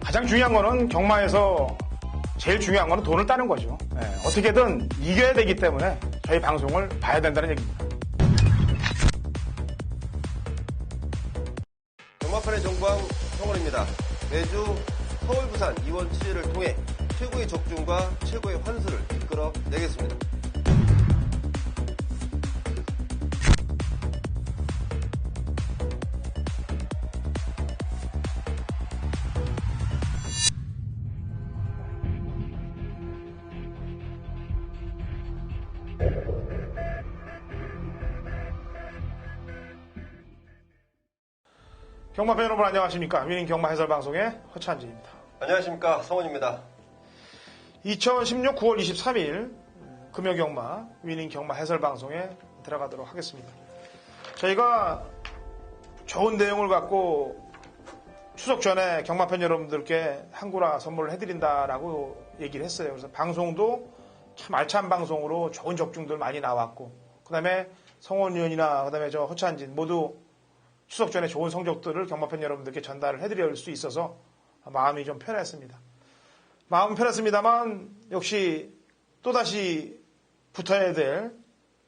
가장 중요한 거는 경마에서 제일 중요한 거는 돈을 따는 거죠. 어떻게든 이겨야 되기 때문에 저희 방송을 봐야 된다는 얘기입니다. 경마판의 정광 성원입니다. 매주 서울, 부산, 이원 취재를 통해 최고의 적중과 최고의 환수를 이끌어내겠습니다. 경마팬 여러분 안녕하십니까. 위닝 경마 해설 방송의 허찬지입니다. 안녕하십니까. 성원입니다. 2016 9월 23일 금요경마 위닝 경마 해설 방송에 들어가도록 하겠습니다. 저희가 좋은 내용을 갖고 추석 전에 경마팬 여러분들께 한구라 선물을 해드린다라고 얘기를 했어요. 그래서 방송도 참 알찬 방송으로 좋은 적중들 많이 나왔고, 그 다음에 성원 의원이나 그 다음에 저 허찬진 모두 추석 전에 좋은 성적들을 경마팬 여러분들께 전달을 해드릴 수 있어서 마음이 좀 편했습니다. 마음은 편했습니다만 역시 또다시 붙어야 될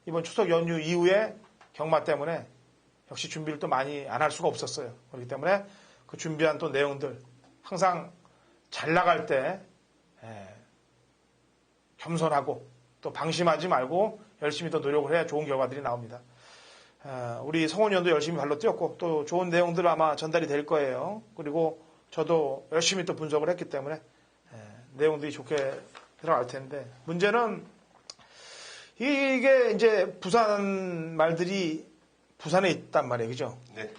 이번 추석 연휴 이후에 경마 때문에 역시 준비를 또 많이 안 할 수가 없었어요. 그렇기 때문에 그 준비한 또 내용들 항상 잘 나갈 때 겸손하고 또 방심하지 말고 열심히 더 노력을 해야 좋은 결과들이 나옵니다. 우리 성원 의원도 열심히 발로 뛰었고 또 좋은 내용들 아마 전달이 될 거예요. 그리고 저도 열심히 또 분석을 했기 때문에 내용들이 좋게 들어갈 텐데, 문제는 이게 이제 부산 말들이 부산에 있단 말이에요. 그죠? 네.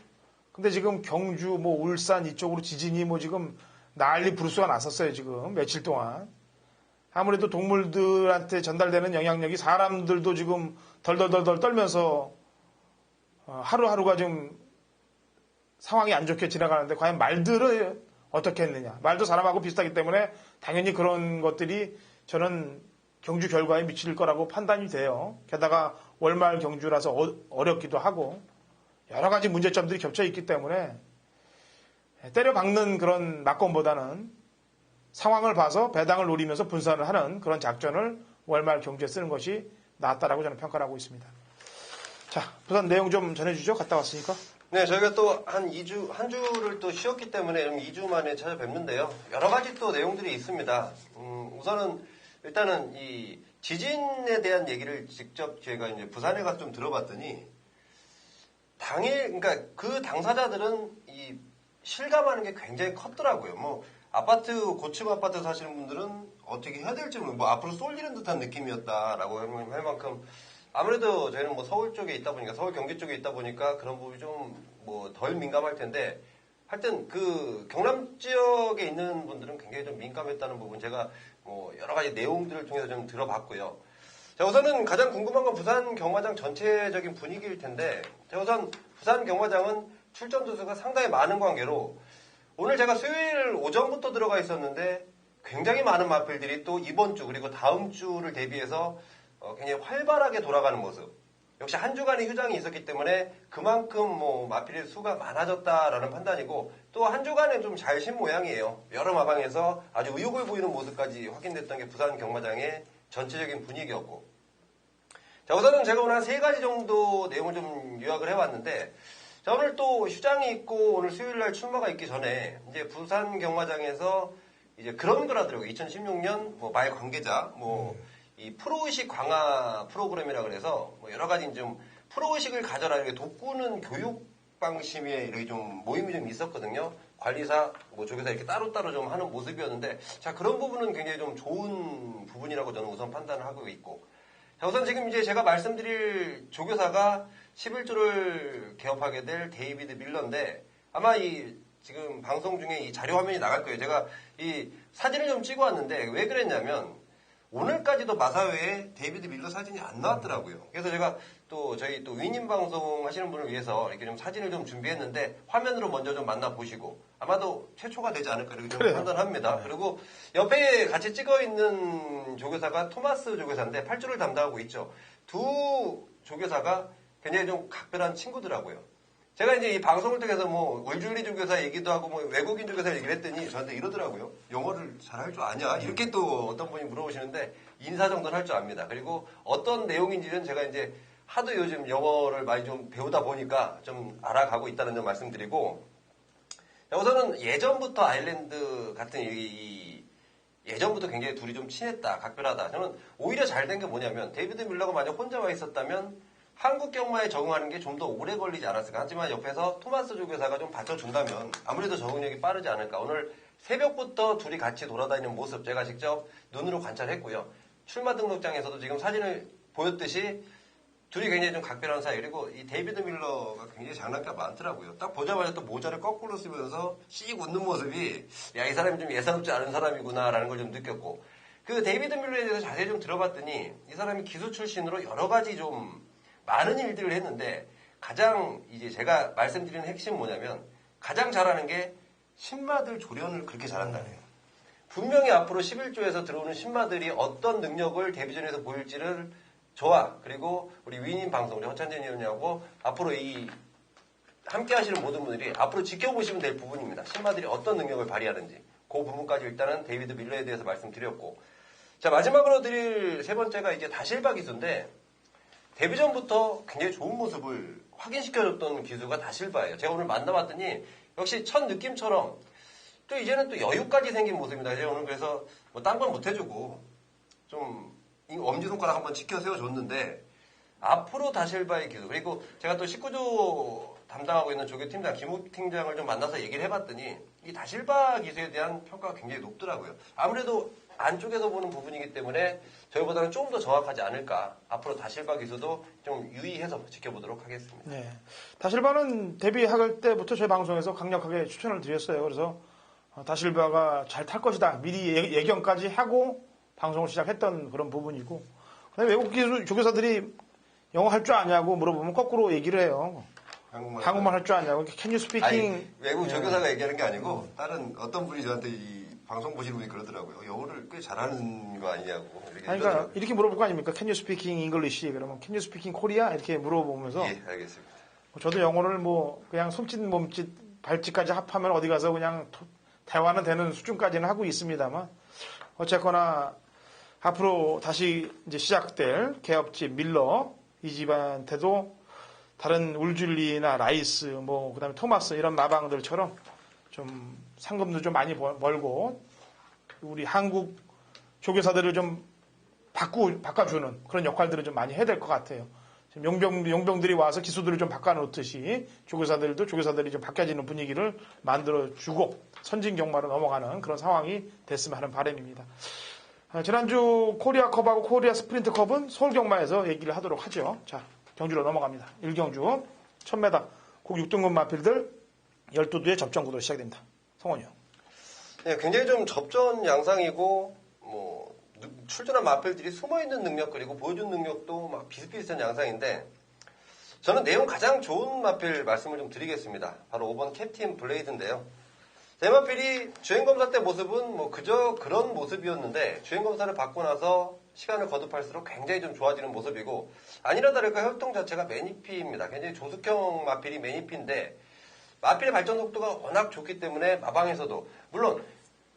근데 지금 경주, 뭐 울산 이쪽으로 지진이 뭐 지금 난리 부르스가 났었어요. 지금 며칠 동안. 아무래도 동물들한테 전달되는 영향력이 사람들도 지금 덜덜덜덜 떨면서 하루하루가 좀 상황이 안 좋게 지나가는데 과연 말들은 어떻게 했느냐. 말도 사람하고 비슷하기 때문에 당연히 그런 것들이 저는 경주 결과에 미칠 거라고 판단이 돼요. 게다가 월말 경주라서 어렵기도 하고 여러 가지 문제점들이 겹쳐 있기 때문에 때려박는 그런 막건보다는 상황을 봐서 배당을 노리면서 분산을 하는 그런 작전을 월말 경주에 쓰는 것이 낫다라고 저는 평가를 하고 있습니다. 자, 부산 내용 좀 전해주죠. 갔다 왔으니까. 네, 저희가 또 한 주를 또 쉬었기 때문에 2주 만에 찾아뵙는데요. 여러 가지 또 내용들이 있습니다. 우선은 일단은 이 지진에 대한 얘기를 직접 제가 이제 부산에 가서 좀 들어봤더니 그러니까 그 당사자들은 이 실감하는 게 굉장히 컸더라고요. 뭐 고층 아파트 사시는 분들은 어떻게 해야 될지 뭐 앞으로 쏠리는 듯한 느낌이었다라고 할 만큼, 아무래도 저희는 뭐 서울 쪽에 있다 보니까, 서울 경기 쪽에 있다 보니까 그런 부분이 좀 뭐 덜 민감할 텐데, 하여튼 그 경남 지역에 있는 분들은 굉장히 좀 민감했다는 부분 제가 뭐 여러 가지 내용들을 통해서 좀 들어봤고요. 자, 우선은 가장 궁금한 건 부산 경마장 전체적인 분위기일 텐데, 자, 우선 부산 경마장은 출전 두수가 상당히 많은 관계로 오늘 제가 수요일 오전부터 들어가 있었는데 굉장히 많은 마필들이 또 이번 주 그리고 다음 주를 대비해서 굉장히 활발하게 돌아가는 모습. 역시 한 주간의 휴장이 있었기 때문에 그만큼 뭐 마필의 수가 많아졌다라는 판단이고, 또 한 주간에 좀 잘 쉰 모양이에요. 여러 마방에서 아주 의욕을 보이는 모습까지 확인됐던 게 부산 경마장의 전체적인 분위기였고. 자, 우선은 제가 오늘 한 3가지 정도 내용을 좀 요약을 해왔는데, 자, 오늘 또 휴장이 있고 오늘 수요일날 출마가 있기 전에 이제 부산 경마장에서 이제 그런 거라더라고요. 2016년 뭐 말 관계자 이 프로의식 강화 프로그램이라 그래서 뭐 여러 가지 좀 프로의식을 가져라 이렇게 돋구는 교육 방침에 이렇게 좀 모임이 좀 있었거든요. 관리사, 뭐 조교사 이렇게 따로따로 좀 하는 모습이었는데, 자, 그런 부분은 굉장히 좀 좋은 부분이라고 저는 우선 판단을 하고 있고. 자, 우선 지금 이제 제가 말씀드릴 조교사가 11조를 개업하게 될 데이비드 밀러인데, 아마 지금 방송 중에 이 자료 화면이 나갈 거예요. 제가 이 사진을 좀 찍어 왔는데 왜 그랬냐면 오늘까지도 마사회에 데이비드 밀러 사진이 안 나왔더라고요. 그래서 제가 또 저희 또 위님 방송 하시는 분을 위해서 이렇게 좀 사진을 좀 준비했는데 화면으로 먼저 좀 만나보시고, 아마도 최초가 되지 않을까 이렇게 좀 판단합니다. 그리고 옆에 같이 찍어 있는 조교사가 토마스 조교사인데 8조를 담당하고 있죠. 두 조교사가 굉장히 좀 각별한 친구더라고요. 제가 이제 이 방송을 통해서 뭐 울주리 조교사 얘기도 하고 뭐 외국인 조교사 얘기를 했더니 저한테 이러더라고요. 영어를 잘할 줄 아냐? 이렇게 또 어떤 분이 물어보시는데 인사 정도는 할 줄 압니다. 그리고 어떤 내용인지는 제가 이제 하도 요즘 영어를 많이 좀 배우다 보니까 좀 알아가고 있다는 점 말씀드리고, 우선은 예전부터 아일랜드 같은 예전부터 굉장히 둘이 좀 친했다, 각별하다. 저는 오히려 잘 된 게 뭐냐면 데이비드 밀러가 만약 혼자 와 있었다면 한국 경마에 적응하는 게 좀 더 오래 걸리지 않았을까. 하지만 옆에서 토마스 조교사가 좀 받쳐준다면 아무래도 적응력이 빠르지 않을까. 오늘 새벽부터 둘이 같이 돌아다니는 모습 제가 직접 눈으로 관찰했고요. 출마 등록장에서도 지금 사진을 보였듯이 둘이 굉장히 좀 각별한 사이. 그리고 이 데이비드 밀러가 굉장히 장난기가 많더라고요. 딱 보자마자 또 모자를 거꾸로 쓰면서 씩 웃는 모습이, 야, 이 사람이 좀 예사롭지 않은 사람이구나라는 걸 좀 느꼈고, 그 데이비드 밀러에 대해서 자세히 좀 들어봤더니 이 사람이 기수 출신으로 여러 가지 좀 많은 일들을 했는데, 가장 이제 제가 말씀드리는 핵심은 뭐냐면 가장 잘하는 게 신마들 조련을 그렇게 잘한다네요. 분명히 앞으로 11조에서 들어오는 신마들이 어떤 능력을 데뷔전에서 보일지를 저와 그리고 우리 위인 방송, 우리 허찬진 의원님하고 앞으로 이 함께 하시는 모든 분들이 앞으로 지켜보시면 될 부분입니다. 신마들이 어떤 능력을 발휘하는지. 그 부분까지 일단은 데이비드 밀러에 대해서 말씀드렸고. 자, 마지막으로 드릴 세 번째가 이제 다실바 기수인데, 데뷔전부터 굉장히 좋은 모습을 확인시켜줬던 기수가 다실바예요. 제가 오늘 만나봤더니 역시 첫 느낌처럼 또 이제는 또 여유까지 생긴 모습입니다. 제가 오늘 그래서 뭐 딴 건 못 해주고 좀 엄지손가락 한번 치켜 세워줬는데, 앞으로 다실바의 기수, 그리고 제가 또 19조 담당하고 있는 조교팀장 김욱 팀장을 좀 만나서 얘기를 해봤더니 이 다실바 기수에 대한 평가가 굉장히 높더라고요. 아무래도 안쪽에서 보는 부분이기 때문에 저희보다는 조금 더 정확하지 않을까. 앞으로 다실바 기수도 좀 유의해서 지켜보도록 하겠습니다. 네. 다실바는 데뷔할 때부터 저희 방송에서 강력하게 추천을 드렸어요. 그래서 다실바가 잘 탈 것이다. 미리 예견까지 하고 방송을 시작했던 그런 부분이고, 그다음에 외국 기수 조교사들이 영어 할 줄 아냐고 물어보면 거꾸로 얘기를 해요. 한국말 할 줄 아냐고. Can you speaking? 외국 조교사가 얘기하는 게 아니고 다른 어떤 분이 저한테 이 방송 보시는 분이 그러더라고요. 영어를 꽤 잘하는 거 아니냐고. 그러니까 이렇게 물어볼 거 아닙니까? Can you speaking English? 그러면 Can you speaking Korea? 이렇게 물어보면서. 예, 알겠습니다. 저도 영어를 뭐 그냥 손짓 몸짓 발짓까지 합하면 어디 가서 그냥 대화는 되는 수준까지는 하고 있습니다만, 어쨌거나 앞으로 다시 이제 시작될 개업집 밀러 이 집한테도 다른 울줄리나 라이스 뭐 그다음에 토마스 이런 마방들처럼 좀 상금도 좀 많이 벌고 우리 한국 조교사들을 좀 바꿔주는 그런 역할들을 좀 많이 해야 될 것 같아요. 지금 용병들이 와서 기수들을 좀 바꿔놓듯이 조교사들이 좀 바뀌어지는 분위기를 만들어주고 선진 경마로 넘어가는 그런 상황이 됐으면 하는 바람입니다. 지난주 코리아컵하고 코리아 스프린트컵은 서울 경마에서 얘기를 하도록 하죠. 자, 경주로 넘어갑니다. 1경주 1000m 국 6등급 마필들 12두의 접전 구도 시작됩니다. 성원이요. 네, 굉장히 좀 접전 양상이고 뭐 출전한 마필들이 숨어있는 능력 그리고 보여준 능력도 막 비슷비슷한 양상인데, 저는 내용 가장 좋은 마필 말씀을 좀 드리겠습니다. 바로 5번 캡틴 블레이드인데요. 대마필이 주행검사 때 모습은 뭐 그저 그런 모습이었는데 주행검사를 받고 나서 시간을 거듭할수록 굉장히 좀 좋아지는 모습이고, 아니나 다를까 혈통 자체가 매니피입니다. 굉장히 조숙형 마필이 매니피인데 마필의 발전 속도가 워낙 좋기 때문에 마방에서도, 물론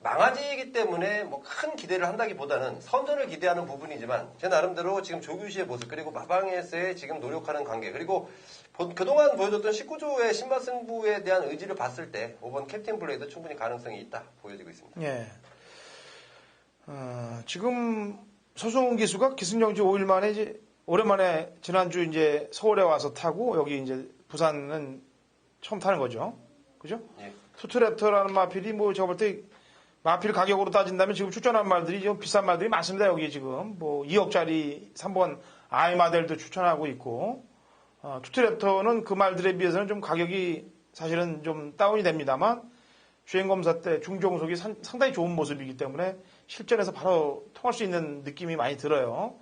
망아지이기 때문에 뭐 큰 기대를 한다기보다는 선전을 기대하는 부분이지만 제 나름대로 지금 조규시의 모습 그리고 마방에서의 지금 노력하는 관계, 그리고 그동안 보여줬던 19조의 신마 승부에 대한 의지를 봤을 때 5번 캡틴 블레이드 충분히 가능성이 있다 보여지고 있습니다. 예. 지금 서승훈 기수가 기승정지 5일 만에 이제 오랜만에 지난주 이제 서울에 와서 타고 여기 이제 부산은 처음 타는 거죠. 그죠? 예. 투트랩터라는 마필이 뭐 제가 볼 때 마필 가격으로 따진다면 지금 추천한 말들이 좀 비싼 말들이 많습니다. 여기 지금 뭐 2억짜리 3번 아이마델도 추천하고 있고, 투트랩터는 그 말들에 비해서는 좀 가격이 사실은 좀 다운이 됩니다만 주행검사 때 중종속이 상당히 좋은 모습이기 때문에 실전에서 바로 통할 수 있는 느낌이 많이 들어요.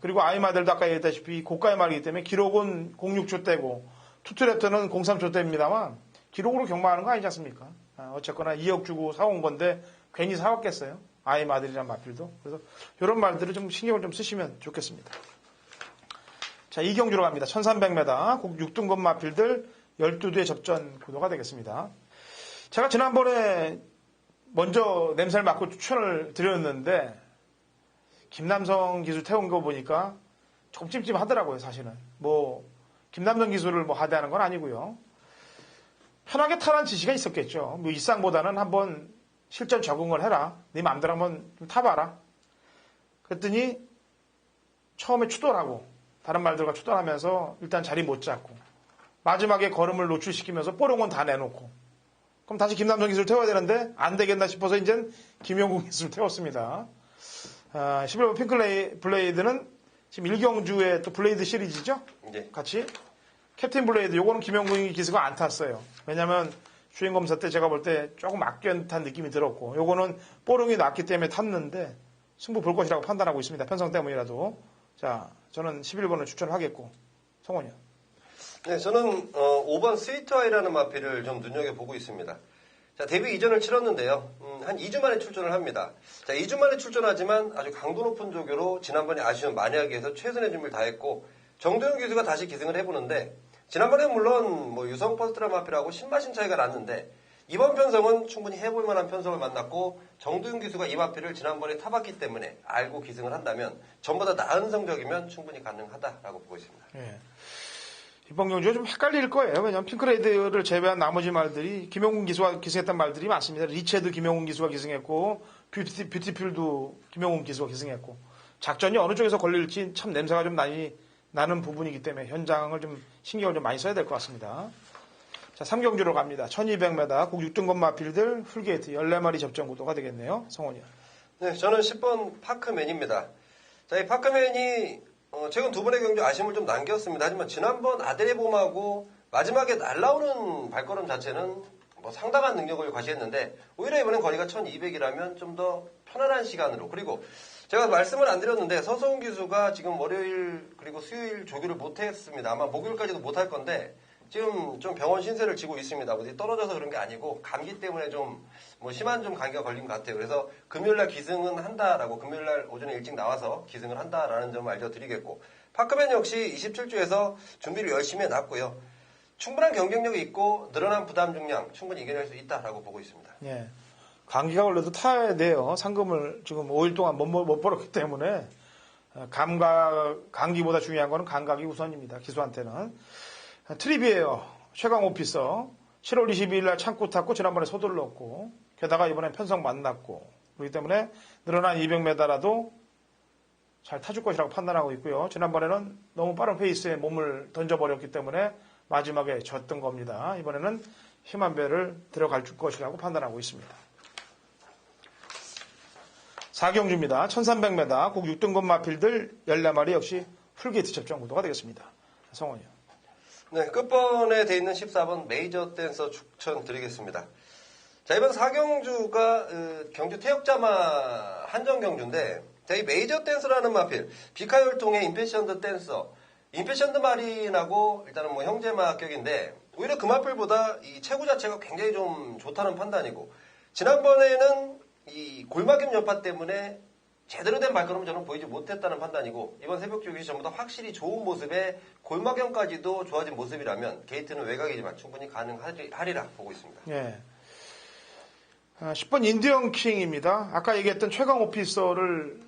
그리고 아이마델도 아까 얘기했다시피 고가의 말이기 때문에 기록은 06초 대고 투트랩터는 03초 대입니다만 기록으로 경마하는 거 아니지 않습니까? 어쨌거나 2억 주고 사온 건데 괜히 사왔겠어요? 아이마델이란 마필도. 그래서 이런 말들을 좀 신경을 좀 쓰시면 좋겠습니다. 자, 2경주로 갑니다. 1300m 국 6등급 마필들 12대 접전 구도가 되겠습니다. 제가 지난번에 먼저 냄새를 맡고 추천을 드렸는데 김남성 기수 태운 거 보니까 조금 찜찜하더라고요, 사실은. 김남성 기수를 하대하는 건 아니고요. 편하게 타라는 지시가 있었겠죠. 일상보다는 한번 실전 적응을 해라. 네 맘대로 한번 좀 타봐라. 그랬더니 처음에 추돌하고 다른 말들과 추돌하면서 일단 자리 못 잡고 마지막에 걸음을 노출시키면서 뽀롱은 다 내놓고 그럼 다시 김남성 기수를 태워야 되는데 안 되겠나 싶어서 이제 김용국 기수를 태웠습니다. 11번 핑클블레이드는 지금 일경주의 또 블레이드 시리즈죠? 네. 같이 캡틴 블레이드 요거는 김용국 기수가 안 탔어요. 왜냐하면 주행 검사 때 제가 볼 때 조금 아껴탄 느낌이 들었고 요거는 뽀롱이 났기 때문에 탔는데 승부 볼 것이라고 판단하고 있습니다. 편성 때문이라도. 자, 저는 11번을 추천하겠고 성원이요. 네, 저는 5번 스위트아이라는 마필을 좀 눈여겨보고 있습니다. 자, 데뷔 이전을 치렀는데요. 한 2주 만에 출전을 합니다. 자, 2주 만에 출전하지만 아주 강도 높은 조교로 지난번에 아쉬운 만약에 해서 최선의 준비를 다했고 정도영 기수가 다시 기승을 해보는데 지난번에 물론 유성 퍼스트라 마필하고 신마신 차이가 났는데 이번 편성은 충분히 해볼 만한 편성을 만났고 정도윤 기수가 이 마필을 지난번에 타봤기 때문에 알고 기승을 한다면 전보다 나은 성적이면 충분히 가능하다라고 보고 있습니다. 예. 이번 경주가 좀 헷갈릴 거예요. 왜냐하면 핑크레이드를 제외한 나머지 말들이 김용훈 기수가 기승했던 말들이 많습니다. 리체도 김용훈 기수가 기승했고 뷰티필도 김용훈 기수가 기승했고 작전이 어느 쪽에서 걸릴지 참 냄새가 좀 나는 부분이기 때문에 현장을 좀 신경을 좀 많이 써야 될 것 같습니다. 자, 3경주로 갑니다. 1200m 국 6등급 마필들 풀게이트 14마리 접전 구도가 되겠네요. 성원이요. 네, 저는 10번 파크맨입니다. 자, 이 파크맨이 최근 두 번의 경주 아쉬움을 좀 남겼습니다. 하지만 지난번 아데레봄하고 마지막에 날라오는 발걸음 자체는 상당한 능력을 과시했는데 오히려 이번엔 거리가 1200이라면 좀 더 편안한 시간으로 그리고 제가 말씀을 안 드렸는데 서서훈 기수가 지금 월요일 그리고 수요일 조교를 못했습니다. 아마 목요일까지도 못할 건데 지금 좀 병원 신세를 지고 있습니다. 어디 떨어져서 그런 게 아니고 감기 때문에 좀 심한 좀 감기가 걸린 것 같아요. 그래서 금요일날 기승은 한다라고 금요일날 오전에 일찍 나와서 기승을 한다라는 점을 알려드리겠고 파크맨 역시 27주에서 준비를 열심히 해놨고요. 충분한 경쟁력이 있고 늘어난 부담 중량 충분히 이겨낼 수 있다라고 보고 있습니다. 예. 감기가 걸려도 타야 돼요. 상금을 지금 5일 동안 못 벌었기 때문에 감기보다 중요한 거는 감각이 우선입니다. 기수한테는. 트립이에요. 최강 오피서. 7월 22일 날 창고 탔고 지난번에 서둘렀고 게다가 이번엔 편성 만났고 그렇기 때문에 늘어난 200m라도 잘 타줄 것이라고 판단하고 있고요. 지난번에는 너무 빠른 페이스에 몸을 던져버렸기 때문에 마지막에 졌던 겁니다. 이번에는 힘한 배를 들어갈 것이라고 판단하고 있습니다. 4경주입니다. 1300m 국 6등급 마필들 14마리 역시 풀게이트 접전 구도가 되겠습니다. 성원이요. 네, 끝번에 돼 있는 14번 메이저 댄서 추천드리겠습니다. 자, 이번 4경주가 경주 태역자마 한정 경주인데 이 메이저 댄서라는 마필 비카혈통의 임패션드 댄서 임패션드 마린하고 일단은 형제마 격인데 오히려 그 마필보다 이 체구 자체가 굉장히 좀 좋다는 판단이고 지난번에는 이 골막염 여파 때문에 제대로 된 발걸음을 저는 보이지 못했다는 판단이고 이번 새벽 조기 전보다 확실히 좋은 모습에 골막염까지도 좋아진 모습이라면 게이트는 외곽이지만 충분히 가능하리라 보고 있습니다. 예. 10번 인디언 킹입니다. 아까 얘기했던 최강 오피서를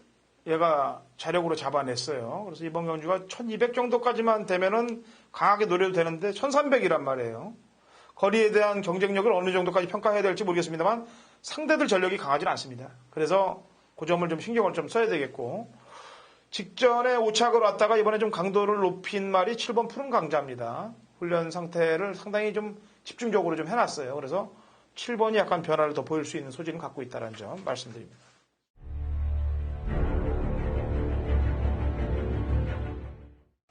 얘가 자력으로 잡아냈어요. 그래서 이번 경주가 1200 정도까지만 되면은 강하게 노려도 되는데 1300이란 말이에요. 거리에 대한 경쟁력을 어느 정도까지 평가해야 될지 모르겠습니다만 상대들 전력이 강하지는 않습니다. 그래서 그 점을 좀 신경을 좀 써야 되겠고 직전에 오착을 왔다가 이번에 좀 강도를 높인 말이 7번 푸른 강자입니다. 훈련 상태를 상당히 좀 집중적으로 좀 해놨어요. 그래서 7번이 약간 변화를 더 보일 수 있는 소지는 갖고 있다는 점 말씀드립니다.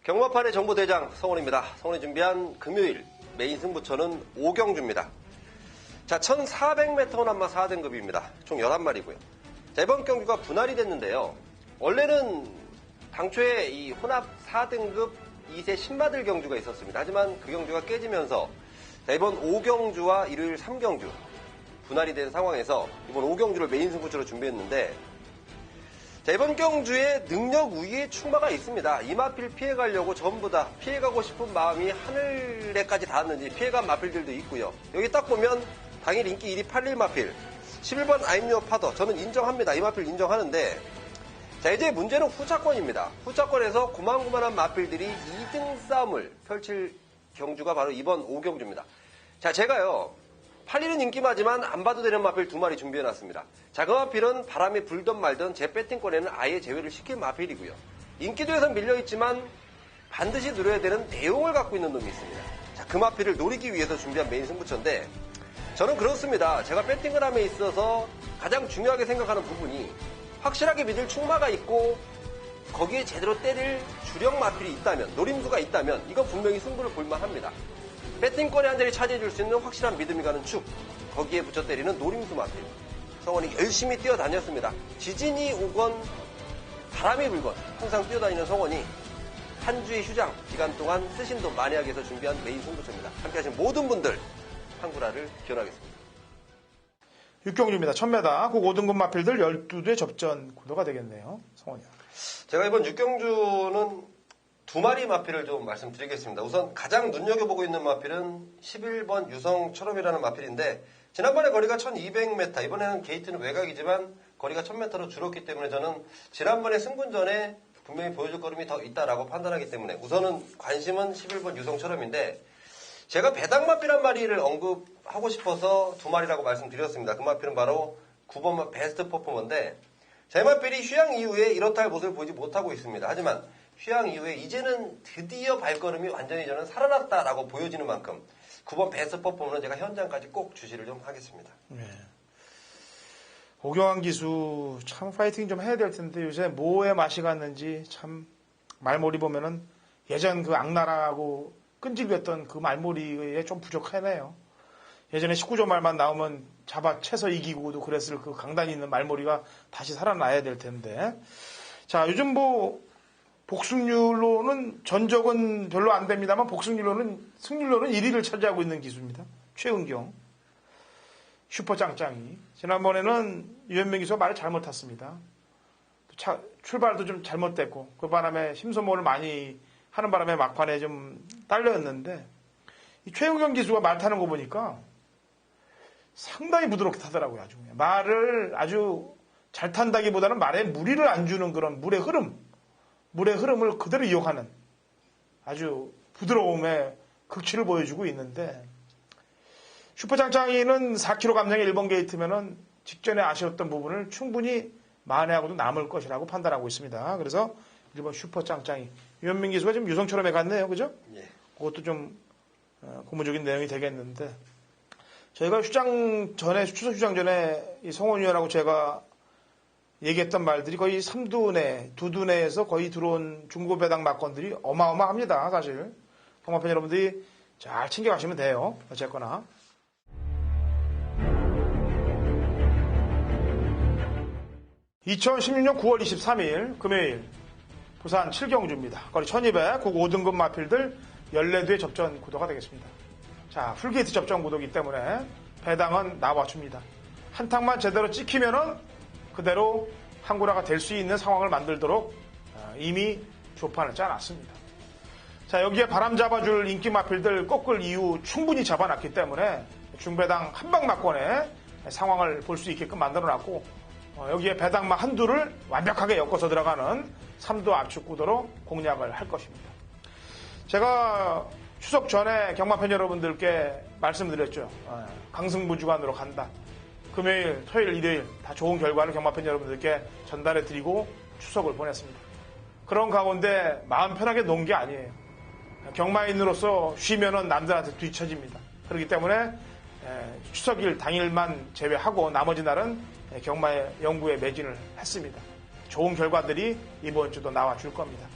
경마판의 정보대장 성원입니다. 성원이 준비한 금요일 메인 승부처는 5경주입니다. 자, 1400m 혼합마 4등급입니다. 총 11마리고요. 자, 이번 경주가 분할이 됐는데요. 원래는 당초에 이 혼합 4등급 2세 신마들 경주가 있었습니다. 하지만 그 경주가 깨지면서 자, 이번 5경주와 일요일 3경주 분할이 된 상황에서 이번 5경주를 메인 승부처로 준비했는데 자, 이번 경주에 능력 우위의 충마가 있습니다. 이 마필 피해가려고 전부 다 피해가고 싶은 마음이 하늘에까지 닿았는지 피해간 마필들도 있고요. 여기 딱 보면 당일 인기 1위 8일 마필 11번 아임유어 파더 저는 인정합니다. 이 마필 인정하는데 자, 이제 문제는 후차권입니다. 후차권에서 고만고만한 마필들이 2등 싸움을 펼칠 경주가 바로 이번 5경주입니다. 자, 제가요 8일은 인기마지만 안 봐도 되는 마필 2마리 준비해놨습니다. 자, 그 마필은 바람이 불던 말던 제 배팅권에는 아예 제외를 시킬 마필이고요. 인기도에선 밀려있지만 반드시 누려야 되는 내용을 갖고 있는 놈이 있습니다. 자, 그 마필을 노리기 위해서 준비한 메인 승부처인데 저는 그렇습니다. 제가 배팅을 함에 있어서 가장 중요하게 생각하는 부분이 확실하게 믿을 충마가 있고 거기에 제대로 때릴 주력 마필이 있다면, 노림수가 있다면 이건 분명히 승부를 볼만합니다. 배팅권의 한 자리 차지해줄 수 있는 확실한 믿음이 가는 축, 거기에 붙여 때리는 노림수 마필. 성원이 열심히 뛰어다녔습니다. 지진이 오건 바람이 불건 항상 뛰어다니는 성원이 한 주의 휴장 기간 동안 쓰신 돈 많이 하기 위해서 준비한 메인 승부처입니다. 함께 하신 모든 분들 한구라를 기원하겠습니다. 6경주입니다. 1000m 국 5등급 마필들 12대 접전 구도가 되겠네요. 성원이. 제가 이번 6경주는 2마리 마필을 좀 말씀드리겠습니다. 우선 가장 눈여겨보고 있는 마필은 11번 유성철음이라는 마필인데 지난번에 거리가 1200m, 이번에는 게이트는 외곽이지만 거리가 1000m로 줄었기 때문에 저는 지난번에 승분전에 분명히 보여줄 걸음이 더 있다라고 판단하기 때문에 우선은 관심은 11번 유성철음인데 제가 배당 마필 한 마리를 언급하고 싶어서 2마리라고 말씀드렸습니다. 그 마필은 바로 9번 베스트 퍼포머인데 제 마필이 휴양 이후에 이렇다 할 모습을 보이지 못하고 있습니다. 하지만 휴양 이후에 이제는 드디어 발걸음이 완전히 저는 살아났다라고 보여지는 만큼 9번 베스트 퍼포머는 제가 현장까지 꼭 주시를 좀 하겠습니다. 네. 오경환 기수 참 파이팅 좀 해야 될 텐데 요새 뭐에 맛이 갔는지 참 말머리 보면은 예전 그 악랄하고 끈질겼던 그 말머리에 좀 부족하네요. 예전에 19조 말만 나오면 잡아채서 이기고도 그랬을 그 강단이 있는 말머리가 다시 살아나야 될 텐데. 자, 요즘 뭐 복승률로는 전적은 별로 안 됩니다만 승률로는 1위를 차지하고 있는 기수입니다. 최은경. 슈퍼짱짱이. 지난번에는 유현명 기수가 말을 잘못 탔습니다. 출발도 좀 잘못됐고 그 바람에 심소모를 많이 하는 바람에 막판에 좀 딸렸는데 이 최은경 기수가 말 타는 거 보니까 상당히 부드럽게 타더라고요. 아주 말을 아주 잘 탄다기보다는 말에 무리를 안 주는 그런 물의 흐름을 그대로 이용하는 아주 부드러움의 극치를 보여주고 있는데 슈퍼짱짱이는 4km 감량의 1번 게이트면은 직전에 아쉬웠던 부분을 충분히 만회하고도 남을 것이라고 판단하고 있습니다. 그래서 1번 슈퍼짱짱이 유현민 기수가 지금 유성처럼에 갔네요. 그죠? 예. 그것도 좀 고무적인 내용이 되겠는데 저희가 추석 휴장 전에 이 성원 위원하고 제가 얘기했던 말들이 거의 3두뇌, 2두뇌에서 거의 들어온 중고 배당 막건들이 어마어마합니다. 사실 동마팬 여러분들이 잘 챙겨가시면 돼요. 어쨌거나 2016년 9월 23일 금요일 부산 7경주입니다. 거리 1200, 국 5등급 마필들 14대 접전 구도가 되겠습니다. 자, 풀게이트 접전 구도이기 때문에 배당은 나와줍니다. 한 탕만 제대로 찍히면은 그대로 한구라가 될 수 있는 상황을 만들도록 이미 조판을 짜놨습니다. 자, 여기에 바람 잡아줄 인기 마필들 꺾을 이유 충분히 잡아놨기 때문에 중배당 한방 막권의 상황을 볼 수 있게끔 만들어놨고 여기에 배당막 한두를 완벽하게 엮어서 들어가는 3두 압축 구도로 공략을 할 것입니다. 제가 추석 전에 경마팬 여러분들께 말씀드렸죠. 강승부주간으로 간다. 금요일, 토요일, 일요일 다 좋은 결과를 경마팬 여러분들께 전달해 드리고 추석을 보냈습니다. 그런 가운데 마음 편하게 놓은 게 아니에요. 경마인으로서 쉬면은 남들한테 뒤처집니다. 그렇기 때문에 추석일 당일만 제외하고 나머지 날은 경마의 연구에 매진을 했습니다. 좋은 결과들이 이번 주도 나와줄 겁니다.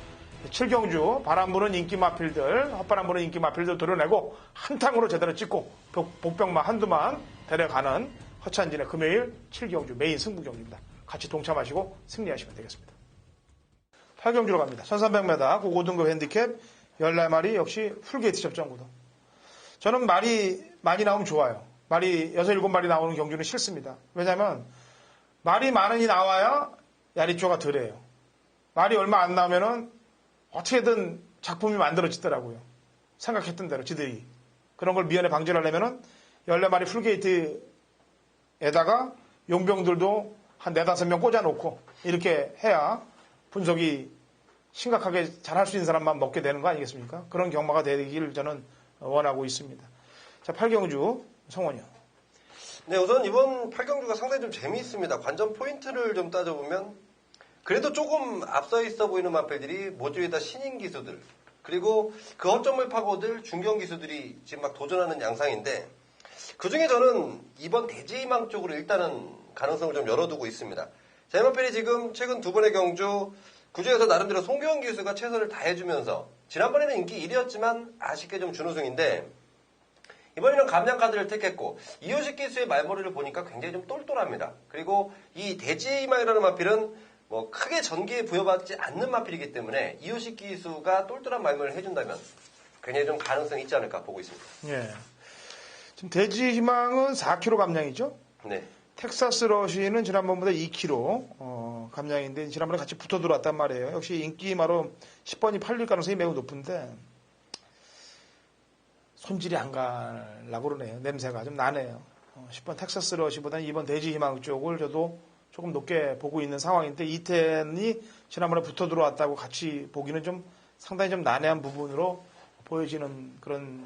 7경주 바람 부는 인기 마필들, 헛바람 부는 인기 마필들 드러내고 한탕으로 제대로 찍고 복병만 한두만 데려가는 허찬진의 금요일 7경주 메인 승부 경주입니다. 같이 동참하시고 승리하시면 되겠습니다. 8경주로 갑니다. 1300m 국 5등급 핸디캡 14마리 역시 풀게이트 접전 구도. 저는 말이 많이 나오면 좋아요. 말이 6, 7마리 나오는 경주는 싫습니다. 왜냐하면 말이 많으니 나와야 야리조가 덜해요. 말이 얼마 안 나오면은 어떻게든 작품이 만들어지더라고요. 생각했던 대로 지들이. 그런 걸 미연에 방지를 하려면은 14마리 풀게이트에다가 용병들도 한 4-5명 꽂아놓고 이렇게 해야 분석이 심각하게 잘할 수 있는 사람만 먹게 되는 거 아니겠습니까? 그런 경마가 되기를 저는 원하고 있습니다. 자, 8경주 성원이요. 네, 우선 이번 8경주가 상당히 좀 재미있습니다. 관전 포인트를 좀 따져보면 그래도 조금 앞서 있어 보이는 마필들이 모두 다 신인 기수들, 그리고 그 허점을 파고들 중견 기수들이 지금 막 도전하는 양상인데, 그 중에 저는 이번 대지희망 쪽으로 일단은 가능성을 좀 열어두고 있습니다. 제 마필이 지금 최근 두 번의 경주, 그 중에서 나름대로 송교원 기수가 최선을 다해주면서, 지난번에는 인기 1위였지만 아쉽게 좀 준우승인데, 이번에는 감량 카드를 택했고, 이효식 기수의 말머리를 보니까 굉장히 좀 똘똘합니다. 그리고 이 대지희망이라는 마필은 뭐 크게 전기에 부여받지 않는 마필이기 때문에 이효식 기수가 똘똘한 말씀을 해준다면 굉장히 좀 가능성이 있지 않을까 보고 있습니다. 예. 지금 대지 희망은 4kg 감량이죠? 네. 텍사스 러시는 지난번보다 2kg 감량인데 지난번에 같이 붙어 들어왔단 말이에요. 역시 인기마로 10번이 팔릴 가능성이 매우 높은데 손질이 안 가려고 그러네요. 냄새가 좀 나네요. 10번 텍사스 러시보다는 이번 대지 희망 쪽을 저도 조금 높게 보고 있는 상황인데 이텐이 지난번에 붙어 들어왔다고 같이 보기는 좀 상당히 좀 난해한 부분으로 보여지는 그런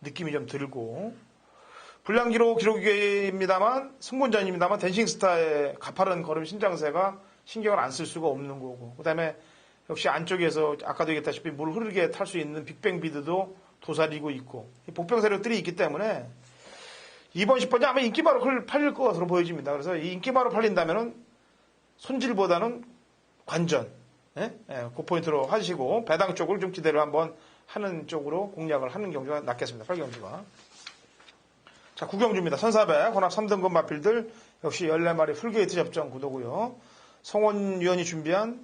느낌이 좀 들고 불량기록 기록입니다만 승본전입니다만 댄싱스타의 가파른 걸음 신장세가 신경을 안 쓸 수가 없는 거고 그다음에 역시 안쪽에서 아까도 얘기했다시피 물 흐르게 탈 수 있는 빅뱅비드도 도사리고 있고 복병 세력들이 있기 때문에 이번 10번이 아마 인기바로 팔릴 것으로 보여집니다. 그래서 이 인기바로 팔린다면은 손질보다는 관전, 그 포인트로 하시고 배당 쪽을 좀 기대를 한번 하는 쪽으로 공략을 하는 경주가 낫겠습니다. 8경주가. 자, 9경주입니다. 1400 혼합 3등급 마필들 역시 14마리 풀게이트 접전 구도고요. 성원 위원이 준비한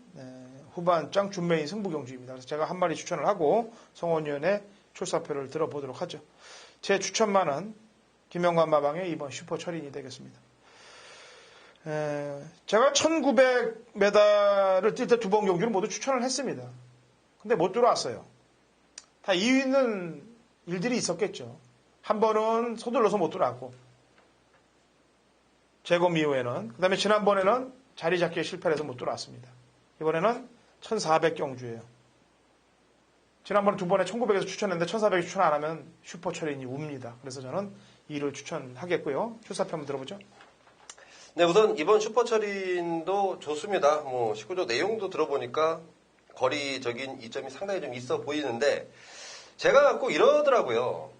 후반장 준메인 승부경주입니다. 그래서 제가 한 마리 추천을 하고 성원 위원의 출사표를 들어보도록 하죠. 제 추천만은 김영관 마방의 이번 슈퍼 철인이 되겠습니다. 제가 1900m를 뛸 때 두 번 경주를 모두 추천을 했습니다. 근데 못 들어왔어요. 다 이유 있는 일들이 있었겠죠. 한 번은 서둘러서 못 들어왔고 재검 이후에는 그 다음에 지난번에는 자리 잡기에 실패를 해서 못 들어왔습니다. 이번에는 1400경주예요. 지난번에 두 번에 1900에서 추천했는데 1400에 추천 안 하면 슈퍼 철인이 웁니다. 그래서 저는 이를 추천하겠고요. 출사표 한번 들어보죠. 네, 우선 이번 슈퍼철인도 좋습니다. 뭐 19조 내용도 들어보니까 거리적인 이점이 상당히 좀 있어 보이는데 제가 꼭 이러더라고요.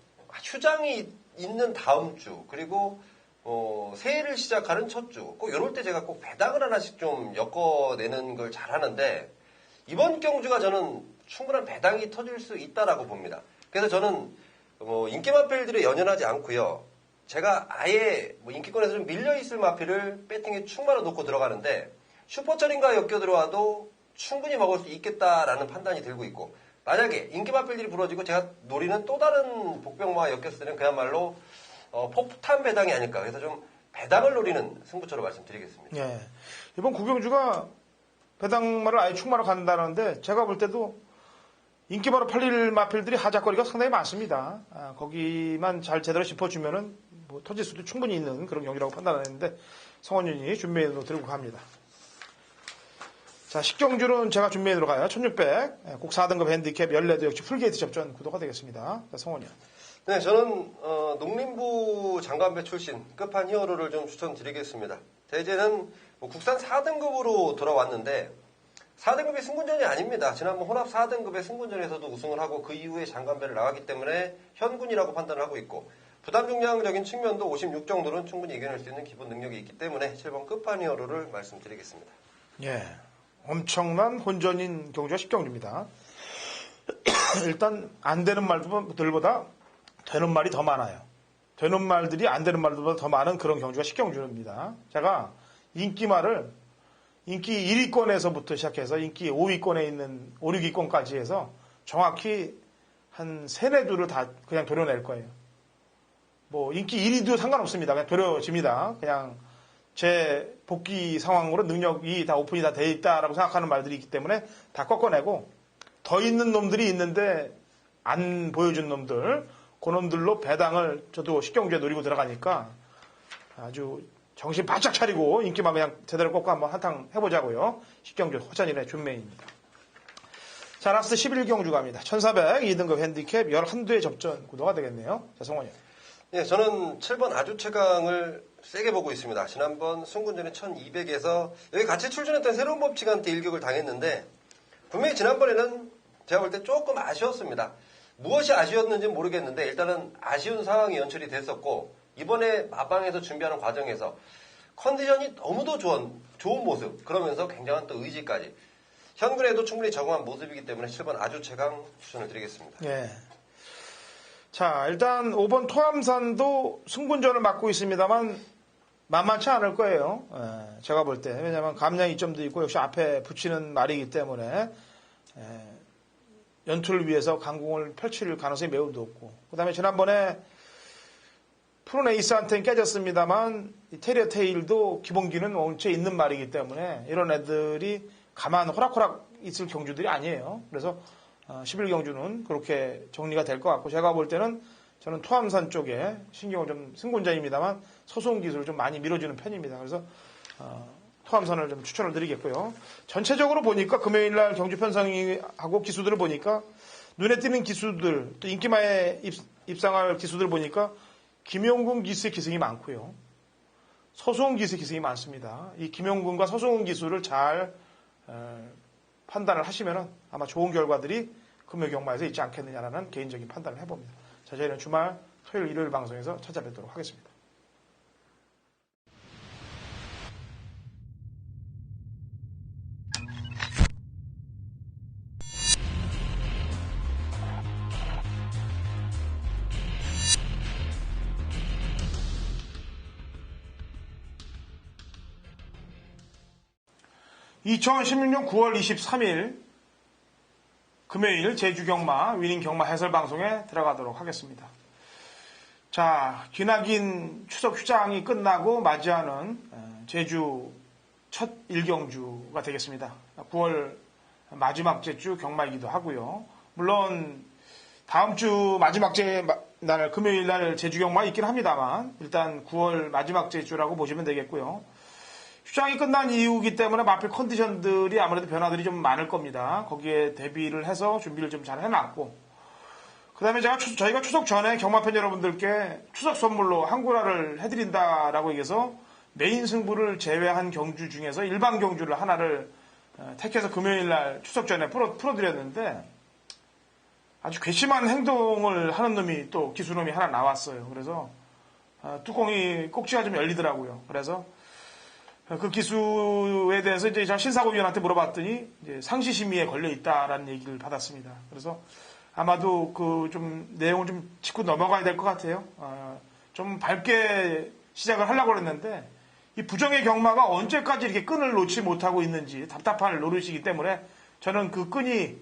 휴장이 있는 다음 주 그리고 새해를 시작하는 첫 주 꼭 이럴 때 제가 꼭 배당을 하나씩 좀 엮어내는 걸 잘하는데 이번 경주가 저는 충분한 배당이 터질 수 있다라고 봅니다. 그래서 저는 인기 마필들에 연연하지 않고요. 제가 아예 인기권에서 좀 밀려있을 마필을 배팅에 충만을 놓고 들어가는데 슈퍼철인과 엮여 들어와도 충분히 먹을 수 있겠다라는 판단이 들고 있고 만약에 인기 마필들이 부러지고 제가 노리는 또 다른 복병마와 엮였을 때는 그야말로 폭탄 배당이 아닐까. 그래서 좀 배당을 노리는 승부처로 말씀드리겠습니다. 예. 이번 구경주가 배당마를 아예 충만으로 간다는데 제가 볼 때도 인기바로 팔릴 마필들이 하작거리가 상당히 많습니다. 거기만 잘 제대로 짚어주면은 터질 수도 충분히 있는 그런 경기라고 판단했는데 성원윤이 준메인으로 들고 갑니다. 자, 10경주는 제가 준메인으로 가요. 1600 꼭 4등급 핸디캡 14도 역시 풀게이트 접전 구도가 되겠습니다. 자, 성원윤. 네, 저는 농림부 장관배 출신 끝판 히어로를 좀 추천드리겠습니다. 대제는 국산 4등급으로 돌아왔는데 4등급이 승군전이 아닙니다. 지난번 혼합 4등급의 승군전에서도 우승을 하고 그 이후에 장관배를 나가기 때문에 현군이라고 판단을 하고 있고 부담 중량적인 측면도 56 정도는 충분히 이겨낼 수 있는 기본 능력이 있기 때문에 7번 끝판 히어로를 말씀드리겠습니다. 예, 엄청난 혼전인 경주가 10경주입니다. 일단 안 되는 말들보다 되는 말이 더 많아요. 되는 말들이 안 되는 말들보다 더 많은 그런 경주가 10경주입니다. 제가 인기말을 인기 1위권에서부터 시작해서 인기 5위권에 있는 5, 6위권까지 해서 정확히 한 3, 4두를 다 그냥 도려낼 거예요. 인기 1위도 상관없습니다. 그냥 도려집니다. 그냥 복귀 상황으로 능력이 다 오픈이 다 돼 있다라고 생각하는 말들이 있기 때문에 다 꺾어내고 더 있는 놈들이 있는데 안 보여준 놈들, 그 놈들로 배당을 저도 식경주에 노리고 들어가니까 아주 정신 바짝 차리고 인기만 그냥 제대로 꺾고 한번 한탕 해보자고요. 식경주 허찬일의 준매입니다. 자, 라스트 11경주 갑니다. 1400 2등급 핸디캡 11두의 접전 구도가 되겠네요. 자, 성원이. 예, 저는 7번 아주 최강을 세게 보고 있습니다. 지난번 승군전에 1200에서 여기 같이 출전했던 새로운 법칙한테 일격을 당했는데 분명히 지난번에는 제가 볼 때 조금 아쉬웠습니다. 무엇이 아쉬웠는지 모르겠는데 일단은 아쉬운 상황이 연출이 됐었고 이번에 마방에서 준비하는 과정에서 컨디션이 너무도 좋은 모습 그러면서 굉장한 또 의지까지 현근에도 충분히 적응한 모습이기 때문에 7번 아주 최강 추천을 드리겠습니다. 예. 자, 일단 5번 토암산도 승분전을 맡고 있습니다만 만만치 않을 거예요. 예, 제가 볼 때. 왜냐하면 감량 이점도 있고 역시 앞에 붙이는 말이기 때문에 연투를 위해서 강공을 펼칠 가능성이 매우 높고 그 다음에 지난번에 프로네이스한테는 깨졌습니다만 테리어 테일도 기본기는 원체 있는 말이기 때문에 이런 애들이 가만 호락호락 있을 경주들이 아니에요. 그래서 11경주는 그렇게 정리가 될 것 같고 제가 볼 때는 저는 토암산 쪽에 신경을 좀 승군자입니다만 소송 기술을 좀 많이 밀어주는 편입니다. 그래서 토암산을 좀 추천을 드리겠고요. 전체적으로 보니까 금요일날 경주 편성하고 기수들을 보니까 눈에 띄는 기수들 또 인기마에 입상할 기수들을 보니까 김용군 기수의 기승이 많고요. 서수홍 기수의 기승이 많습니다. 이 김용군과 서수홍 기수를 잘 판단을 하시면 아마 좋은 결과들이 금요경마에서 있지 않겠느냐라는 개인적인 판단을 해봅니다. 자, 저희는 주말 토요일 일요일 방송에서 찾아뵙도록 하겠습니다. (2016년 9월 23일) 금요일 제주경마 위닝경마 해설방송에 들어가도록 하겠습니다. 자, 기나긴 추석 휴장이 끝나고 맞이하는 제주 첫 일경주가 되겠습니다. 9월 마지막 주 경마이기도 하고요. 물론 다음 주 마지막 날 금요일 날 제주 경마 있긴 합니다만 일단 9월 마지막 주라고 보시면 되겠고요. 휴장이 끝난 이후이기 때문에 마필 컨디션들이 아무래도 변화들이 좀 많을 겁니다. 거기에 대비를 해서 준비를 좀 잘 해놨고 그 다음에 저희가 추석 전에 경마팬 여러분들께 추석 선물로 한구라를 해드린다라고 얘기해서 메인 승부를 제외한 경주 중에서 일반 경주를 하나를 택해서 금요일날 추석 전에 풀어드렸는데 아주 괘씸한 행동을 하는 놈이 또 기수놈이 하나 나왔어요. 그래서 뚜껑이 꼭지가 좀 열리더라고요. 그래서 그 기수에 대해서 이제 제가 신사고위원한테 물어봤더니 이제 상시심의에 걸려 있다라는 얘기를 받았습니다. 그래서 아마도 그 좀 내용을 좀 짚고 넘어가야 될 것 같아요. 좀 밝게 시작을 하려고 그랬는데 이 부정의 경마가 언제까지 이렇게 끈을 놓지 못하고 있는지 답답할 노릇이기 때문에 저는 그 끈이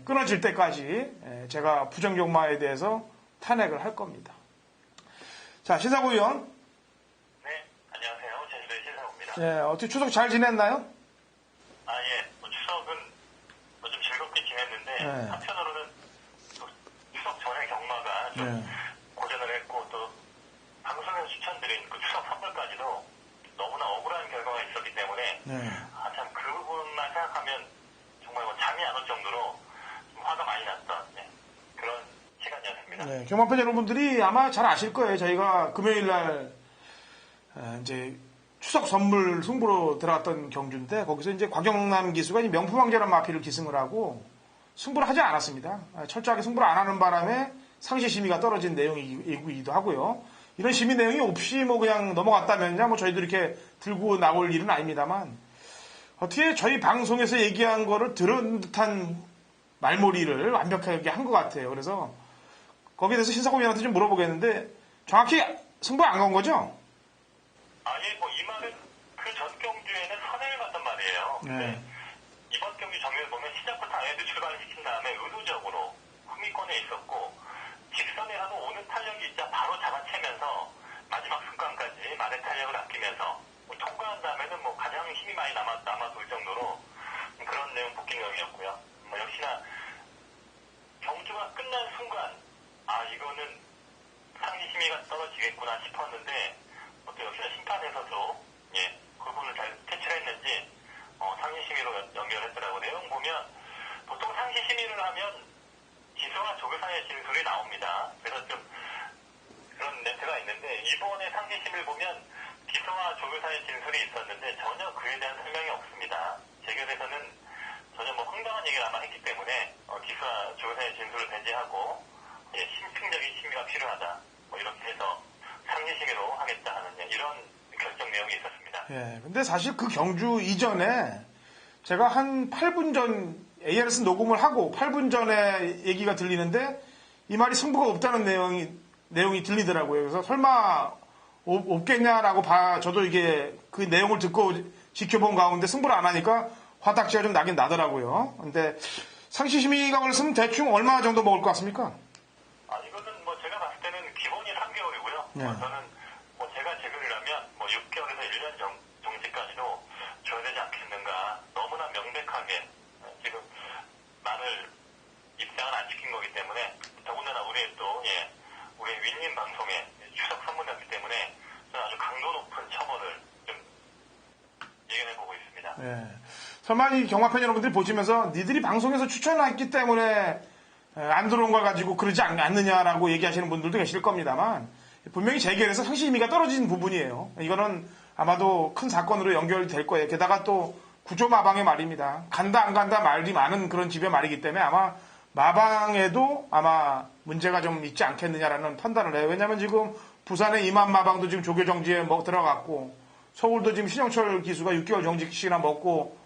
끊어질 때까지 제가 부정 경마에 대해서 탄핵을 할 겁니다. 자, 신사고위원. 예, 어떻게 추석 잘 지냈나요? 예. 추석은 좀 즐겁게 지냈는데, 한편으로는 또 추석 전에 경마가 좀 고전을 했고, 또 방송에서 추천드린 그 추석 선물까지도 너무나 억울한 결과가 있었기 때문에, 참 그 부분만 생각하면 정말 잠이 안 올 정도로 좀 화가 많이 났던 그런 시간이었습니다. 네, 경마팬 여러분들이 아마 잘 아실 거예요. 저희가 금요일날 이제 추석 선물 승부로 들어갔던 경주인데 거기서 이제 곽영남 기수가 명품왕자라는 마필을 기승을 하고 승부를 하지 않았습니다. 철저하게 승부를 안 하는 바람에 상시 심의가 떨어진 내용이기도 하고요. 이런 심의 내용이 없이 뭐 그냥 넘어갔다면야 뭐 저희도 이렇게 들고 나올 일은 아닙니다만 어떻게 저희 방송에서 얘기한 거를 들은 듯한 말몰이를 완벽하게 한 것 같아요. 그래서 거기에 대해서 신사고위원한테 좀 물어보겠는데 정확히 승부 안 건 거죠? 이 말은 그 전 경주에는 선행을 갔단 말이에요. 이번 경주 정리를 보면 시작부터 아예드 출발을 시킨 다음에 의도적으로 후미권에 있었고 직선이라도 오는 탄력이 있자 바로 잡아채면서 마지막 순간까지 말의 탄력을 아끼면서 힘이 많이 남아돌 정도로 그런 내용 복귀력이었고요. 역시나 경주가 끝난 순간 이거는 상시 심의가 떨어지겠구나 싶었는데 또 역시나 심판에서도 그분을 잘 퇴출했는지 상시 심의로 연결했더라고요. 내용 보면 보통 상시 심의를 하면 기소와 조교사의 진술이 나옵니다. 그래서 좀 그런 멘트가 있는데 이번에 상시 심의를 보면 기소와 조교사의 진술이 있었는데 전혀 그에 대한 설명이 없습니다. 재결에서는 전혀 황당한 얘기를 아마 했기 때문에 기소와 조교사의 진술을 배제하고 심층적인 심의가 필요하다. 이렇게 해서 상시 심의로 하겠다 하는 이런 결정 내용이 있었습니다. 예, 근데 사실 그 경주 이전에 제가 한 8분 전 ARS 녹음을 하고 8분 전에 얘기가 들리는데 이 말이 승부가 없다는 내용이 들리더라고요. 그래서 설마 없겠냐라고 저도 이게 그 내용을 듣고 지켜본 가운데 승부를 안 하니까 화딱지가 좀 나긴 나더라고요. 근데 상시 심의가 걸렸으면 대충 얼마 정도 먹을 것 같습니까? 이거는 제가 봤을 때는 기본이 3개월이고요. 저는 제가 재결이라면 6개월에서 1년 정지까지도 줘야 되지 않겠는가. 너무나 명백하게 지금 말을 입장을 안 시킨 거기 때문에 더군다나 우리의 윈님 방송에 추석 선문이었기 때문에 저는 아주 강도 높은 처벌을 좀 예견해보고 있습니다. 예. 설마 이 경마팬 여러분들이 보시면서 니들이 방송에서 추천했기 때문에 안 들어온 걸 가지고 그러지 않느냐라고 얘기하시는 분들도 계실 겁니다만 분명히 재결에서 상시 심의가 떨어진 부분이에요. 이거는 아마도 큰 사건으로 연결될 거예요. 게다가 또 구조마방의 말입니다. 간다 안 간다 말이 많은 그런 집의 말이기 때문에 아마 마방에도 아마 문제가 좀 있지 않겠느냐라는 판단을 해요. 왜냐하면 지금 부산의 임안마방도 지금 조교정지에 들어갔고 서울도 지금 신영철 기수가 6개월 정직씩이나 먹고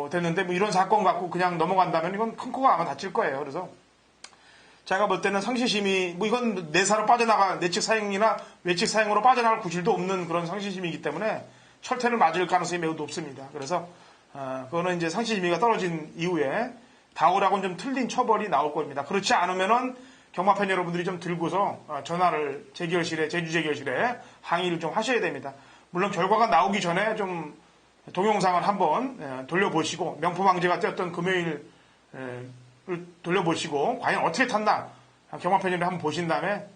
됐는데 이런 사건 갖고 그냥 넘어간다면 이건 큰 코가 아마 다칠 거예요. 그래서 제가 볼 때는 상시심의 이건 내사로 빠져나가 내측 사행이나 외측 사행으로 빠져나갈 구실도 없는 그런 상시심의이기 때문에 철퇴를 맞을 가능성이 매우 높습니다. 그래서 그거는 이제 상시심의가 떨어진 이후에 다오라고는 좀 틀린 처벌이 나올 겁니다. 그렇지 않으면은 경마팬 여러분들이 좀 들고서 전화를 제주재결실에 항의를 좀 하셔야 됩니다. 물론 결과가 나오기 전에 좀 동영상을 한번 돌려보시고 명품왕제가 뛰었던 금요일을 돌려보시고 과연 어떻게 탔나 경마팬 여러분 한번 보신 다음에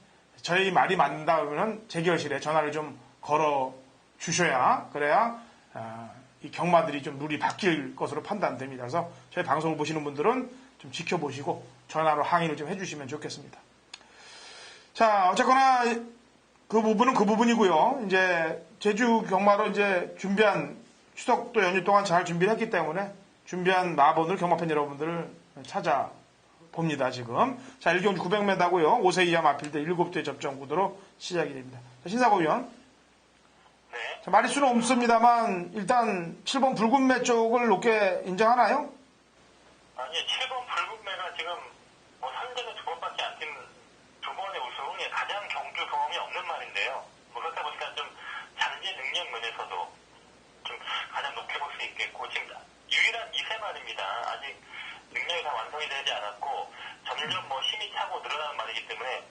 저희 말이 맞는다 그러면 재결실에 전화를 좀 걸어 주셔야 그래야 이 경마들이 좀 룰이 바뀔 것으로 판단됩니다. 그래서 저희 방송을 보시는 분들은 좀 지켜보시고 전화로 항의를 좀 해주시면 좋겠습니다. 자, 어쨌거나 그 부분은 그 부분이고요. 이제 제주 경마로 이제 준비한 추석도 연휴 동안 잘 준비를 했기 때문에 준비한 마번을 경마팬 여러분들을 찾아봅니다, 지금. 자, 1경주 900m고요. 5세 이하 마필대 7대 접전 구도로 시작이 됩니다. 자, 신사고 위원. 네. 자, 마리수는 없습니다만 일단 7번 붉은매 쪽을 높게 인정하나요? 아니, 7번 붉은매가 지금 선전에 2번밖에 안 뛴 두 번의 우승이 가장 경주 경험이 없는 말인데요. 그렇다 보니까 좀 잔재 능력 면에서도 좀 가장 높게 볼 수 있겠고 지금 유일한 2세 말입니다. 아직 능력이 다 완성이 되지 않았고 점점 힘이 차고 늘어나는 말이기 때문에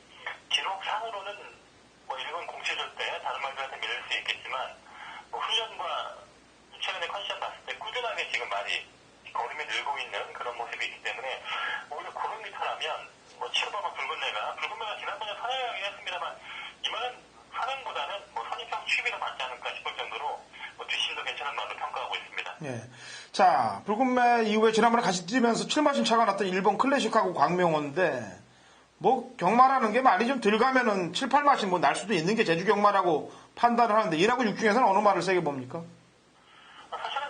기록상으로는 일본 공채조 때 다른 말들한테 밀릴 수 있겠지만 훈련과 최근의 컨디션 봤을 때 꾸준하게 지금 말이 걸음이 늘고 있는 그런 모습이 있기 때문에 오히려 900m라면 7번은 붉은매가 지난번에 선행하긴 했습니다만 이번엔 선행보다는 선입형 취비가 맞지 않을까 싶을 정도로 뒷심도 괜찮은 말로 평가하고 있습니다. 예. 자, 붉은매 이후에 지난번에 같이 뛰면서 7마신 차가 났던 일본 클래식하고 광명호인데 경마라는 게 말이 좀 들가면은 7, 8마신 날 수도 있는 게 제주 경마라고 판단을 하는데 1하고 6 중에서는 어느 말을 세게 봅니까? 사실은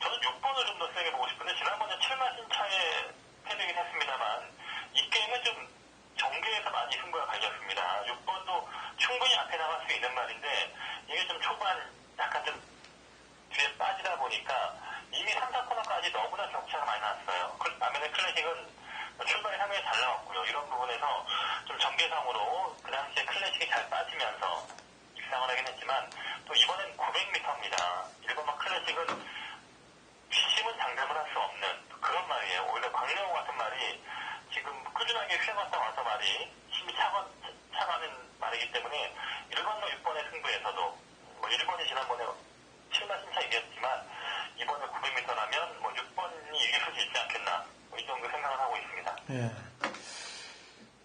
저는 6번을 좀 더 세게 보고 싶은데 지난번에 7마신 차에 패배긴 했습니다만 이 게임은 좀 정교해서 많이 승부가 갈렸습니다. 6번도 충분히 앞에 나갈 수 있는 말인데 이게 좀 초반 약간 좀 뒤에 빠지다 보니까 이미 3, 4코너까지 너무나 격차가 많이 났어요. 반면에 클래식은 출발이 상당히 잘 나왔고요. 이런 부분에서 좀 전개상으로 그 당시에 클래식이 잘 빠지면서 입상을 하긴 했지만 또 이번엔 900m입니다. 일본막 클래식은 뒷심은 장담을 할 수 없는 그런 말이에요. 오히려 광명호 같은 말이 지금 꾸준하게 휘어갔다 와서 말이 힘이 차가는 말이기 때문에 1번과 6번의 승부에서도 1번이 지난번에 7마신차 이겼지만 이번에 900m라면 뭐 6번이 이길 수도 있지 않겠나. 이 정도 생각을 하고 있습니다. 예.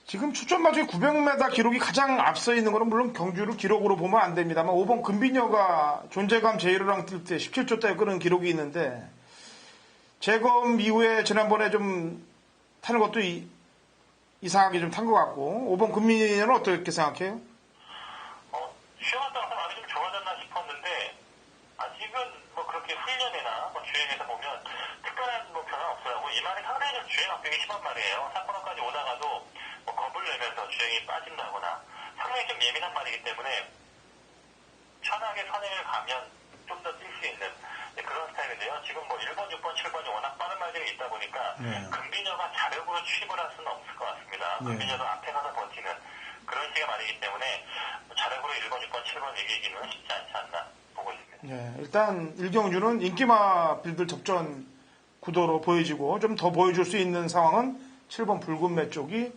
지금 출전마 중에 900m 기록이 가장 앞서 있는 거는 물론 경주를 기록으로 보면 안 됩니다만 5번 금비녀가 존재감 제이로랑 뛸 때 17초 대 끄는 기록이 있는데 재검 이후에 지난번에 좀 타는 것도 이상하게 좀 탄 것 같고 5번 금비녀는 어떻게 생각해요? 시험을 따라서 많이 좀 좋아졌나 싶었는데 아직은 뭐 그렇게 훈련이나 뭐 주행에서 보면 특별한 뭐 변화 없더라고. 이 말이 상당히 좀 주행 압력이 심한 말이에요. 3코너까지 오다가도 뭐 겁을 내면서 주행이 빠진다거나 상당히 좀 예민한 말이기 때문에 편하게 선행을 가면 좀 더 뛸 수 있는 그런 스타일인데요. 지금 뭐 1번, 6번, 7번이 워낙 빠른 말들이 있다 보니까 금비녀가 자력으로 취입을 할 수는 없을 것 같습니다. 금비녀도 앞에 가서 버티는 그런 식의 말이기 때문에 자력으로 1번, 6번, 7번 이기기는 쉽지 않지 않나 보고 있습니다. 예, 일단 일경주는 인기마 빌드 접전 구도로 보여지고 좀 더 보여줄 수 있는 상황은 7번 붉은 매 쪽이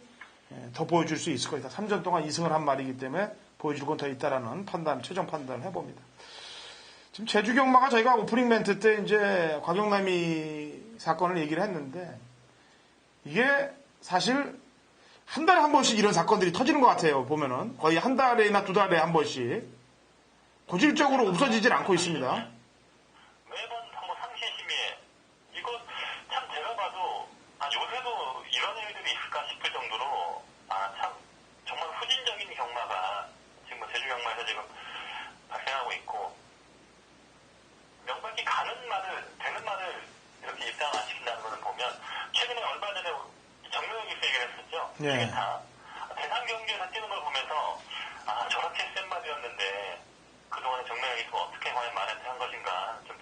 더 보여줄 수 있을 겁니다. 3전 동안 2승을 한 말이기 때문에 보여줄 건 더 있다라는 판단, 최종 판단을 해봅니다. 지금 제주경마가 저희가 오프닝 멘트 때 이제 곽영남이 사건을 얘기를 했는데 이게 사실 한 달에 한 번씩 이런 사건들이 터지는 것 같아요. 보면은 거의 한 달에나 두 달에 한 번씩 고질적으로 없어지질 않고 있습니다. 매번 뭐 상시심의에 이거 참 제가 봐도 요새도 이런 일들이 있을까 싶을 정도로 참 정말 후진적인 경마가 지금 뭐 제주 경마에서 지금 발생하고 있고 명백히 가는 말을 되는 말을 이렇게 입장 안 시킨다는 것을 보면 최근에 얼마 전에 정명혁 기수 얘기를 했었죠. 이게 다 대상 경기에서 뛰는 걸 보면서 저렇게 센 말이었는데 그동안에 정명혁 기수가 어떻게 과연 말한테 한 것인가 좀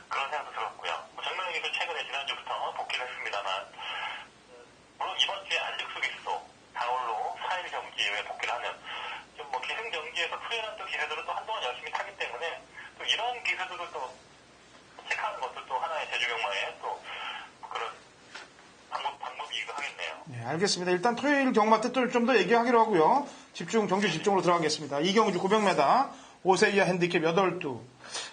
그런 생각도 들었고요. 정명혁 기수 최근에 지난주부터 복귀를 했습니다만 물론 이번 주에 안직수 기수도 다울로 4일 경기에 복귀를 하는 좀 뭐 기승 경기에서 풀려난 또 기세들은 또 한동안 열심히 타기 때문에 또 이런 기세들을 또 체크하는 것도 또 하나의 제주 경마에 또 그런 방법이기도 하겠네요. 네, 알겠습니다. 일단 토요일 경마 뜻을 좀 더 얘기하기로 하고요. 경주 집중으로 들어가겠습니다. 이경주 900m 5세 이하 핸디캡 8두.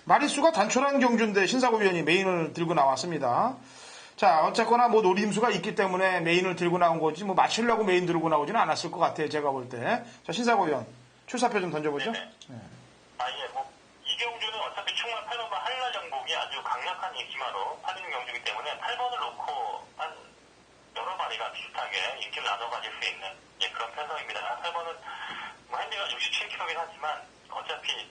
마리수가 단촐한 경주인데 신사고 위원이 메인을 들고 나왔습니다. 자, 어쨌거나 뭐 노림수가 있기 때문에 메인을 들고 나온 거지 뭐 맞추려고 메인 들고 나오지는 않았을 것 같아요. 제가 볼 때. 자, 신사고 위원 출사표 좀 던져보죠. 네. 뭐 이경주는 어차피 충만 8번과 한라 정복이 아주 강력한 인기마로 팔리는 경주이기 때문에 8번을 놓고 한 여러 마리가 비슷하게 인기를 나눠 가질 수 있는 그런 편성입니다. 8번은 뭐 핸디가 67kg긴 하지만 어차피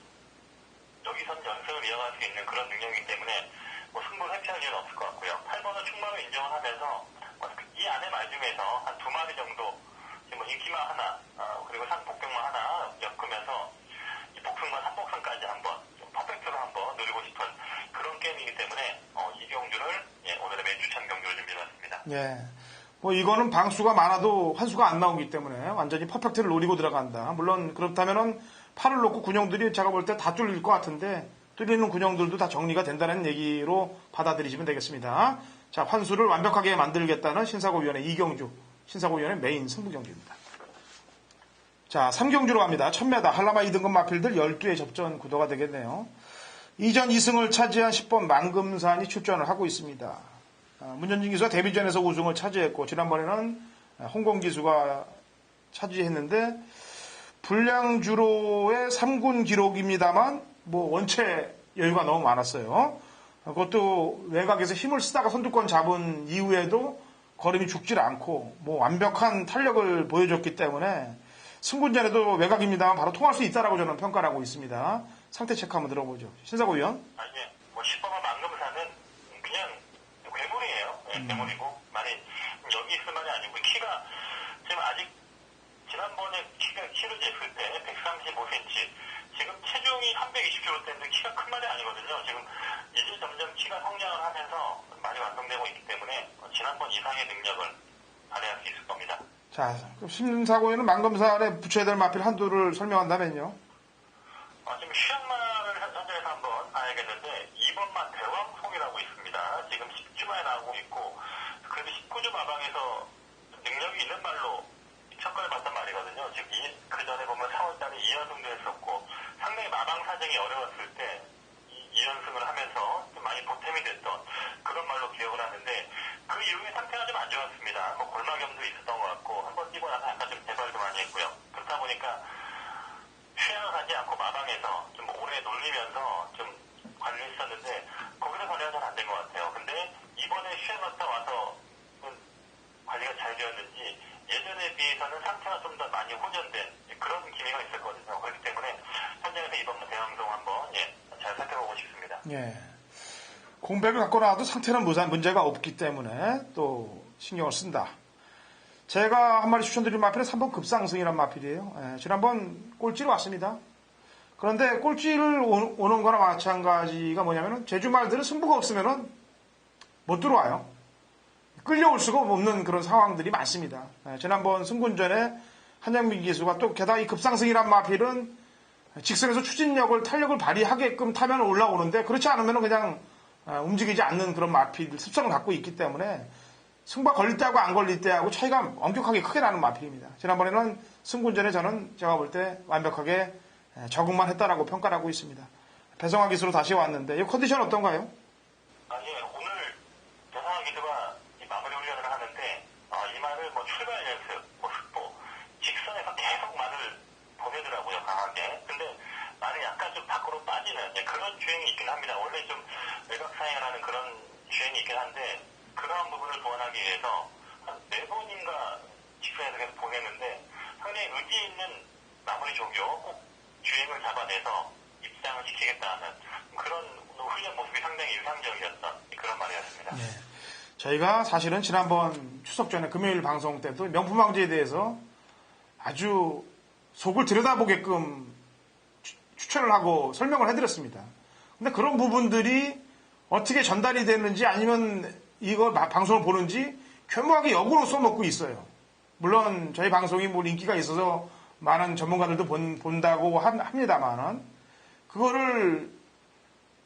여기선 연승을 이어갈 수 있는 그런 능력이기 때문에 뭐 승부를 회피할 이유는 없을 것 같고요. 8번은 충마로 인정을 하면서 이 안에 말 중에서 한 두 마리 정도 지금 뭐 인기마 하나 그리고 상복병마 하나 엮으면서 이 복승과 상복승까지 한번 퍼펙트로 한번 누리고 싶은 그런 게임이기 때문에 이 경주를 오늘의 메인 추천 경주로 준비해봤습니다. 예. 뭐 이거는 방수가 많아도 환수가 안 나오기 때문에 완전히 퍼펙트를 노리고 들어간다. 물론 그렇다면은 팔을 놓고 군용들이 제가 볼 때 다 뚫릴 것 같은데 뚫리는 군용들도 다 정리가 된다는 얘기로 받아들이시면 되겠습니다. 자, 환수를 완벽하게 만들겠다는 신사고위원회 이경주 신사고위원회 메인 승부경주입니다. 자, 3경주로 갑니다. 1000m 한라마 2등급 마필들 12의 접전 구도가 되겠네요. 이전 2승을 차지한 10번 만금산이 출전을 하고 있습니다. 문현진 기수가 데뷔전에서 우승을 차지했고 지난번에는 홍콩 기수가 차지했는데 불량주로의 3군 기록입니다만 뭐 원체 여유가 너무 많았어요. 그것도 외곽에서 힘을 쓰다가 선두권 잡은 이후에도 걸음이 죽질 않고 뭐 완벽한 탄력을 보여줬기 때문에 승군전에도 외곽입니다만 바로 통할 수 있다라고 저는 평가를 하고 있습니다. 상태 체크 한번 들어보죠. 신사고 위원. 뭐 10번만 만금사는 그냥 괴물이에요. 괴물이고 많이 여기 있을 만이 아니고 키가 지금 아직 지난번에 키를 쟀을 때 135cm 지금 체중이 320kg대인데 키가 큰 말이 아니거든요. 지금 이제 점점 키가 성장을 하면서 많이 완성되고 있기 때문에 지난번 이상의 능력을 발휘할 수 있을 겁니다. 자, 그럼 신사고에는 만금산에 붙여야 될 마필 한두를 설명한다면요? 지금 시향마를 현장에서 한번 봐야겠는데 2번마 대왕송이라고 있습니다. 지금 10주마에 나오고 있고 그래도 19주 마방에서 능력이 있는 말로 평가를 받던 말이거든요. 지금 그 전에 보면 4월달에 2연승도 했었고 상당히 마방 사정이 어려웠을 때 2연승 2연승을 하면서 좀 많이 보탬이 됐던 그런 말로 기억을 하는데 그 이후에 상태가 좀 안 좋았습니다. 뭐 골마겸도 있었던 것 같고 한번 뛰고 나서 약간 좀 재발도 많이 했고요. 그렇다 보니까 휴양을 하지 않고 마방에서 좀 오래 놀리면서 좀 관리했었는데 거기서 관리가 잘 안 된 것 같아요. 근데 이번에 휴양 갔다 와서 관리가 잘 되었는지 예전에 비해서는 상태가 좀 더 많이 호전된 그런 기미가 있었거든요. 그렇기 때문에 현장에서 이번 대항동 한번 잘 살펴보고 싶습니다. 예. 공백을 갖고 나와도 상태는 문제가 없기 때문에 또 신경을 쓴다. 제가 한 마리 추천드린 마필은 3번 급상승이란 마필이에요. 예, 지난번 꼴찌로 왔습니다. 그런데 꼴찌를 오는 거나 마찬가지가 뭐냐면은 제주 말들은 승부가 없으면은 못 들어와요. 끌려올 수가 없는 그런 상황들이 많습니다. 예, 지난번 승군전에 한양민 기수가 또 게다가 이 급상승이란 마필은 직선에서 추진력을 탄력을 발휘하게끔 타면 올라오는데 그렇지 않으면 그냥 움직이지 않는 그런 마필 습성을 갖고 있기 때문에 승부가 걸릴 때하고 안 걸릴 때하고 차이가 엄격하게 크게 나는 마필입니다. 지난번에는 승군전에 저는 제가 볼 때 완벽하게 적응만 했다라고 평가를 하고 있습니다. 배성화 기수로 다시 왔는데 이 컨디션 어떤가요? 오늘 배성화 기수가 마무리 훈련을 하는데 이 말을 뭐 출발 연습, 뭐 습보, 직선에서 계속 말을 보내더라고요, 강하게. 근데 말이 약간 좀 밖으로 빠지는 그런 주행이 있긴 합니다. 원래 좀 외곽사행을 그런 주행이 있긴 한데 그러한 부분을 보완하기 위해서 한 4번인가 직선에서 계속 보내는데 상당히 의지 있는 마무리 조교, 꼭 주행을 잡아내서 입장을 시키겠다는 그런 훈련 모습이 상당히 인상적이었던 그런 말이었습니다. 네. 저희가 사실은 지난번 추석 전에 금요일 방송 때도 명품왕제에 대해서 아주 속을 들여다보게끔 추천을 하고 설명을 해드렸습니다. 근데 그런 부분들이 어떻게 전달이 되는지 아니면 이거 방송을 보는지 교묘하게 역으로 써먹고 있어요. 물론 저희 방송이 뭐 인기가 있어서 많은 전문가들도 본다고 합니다만은 그거를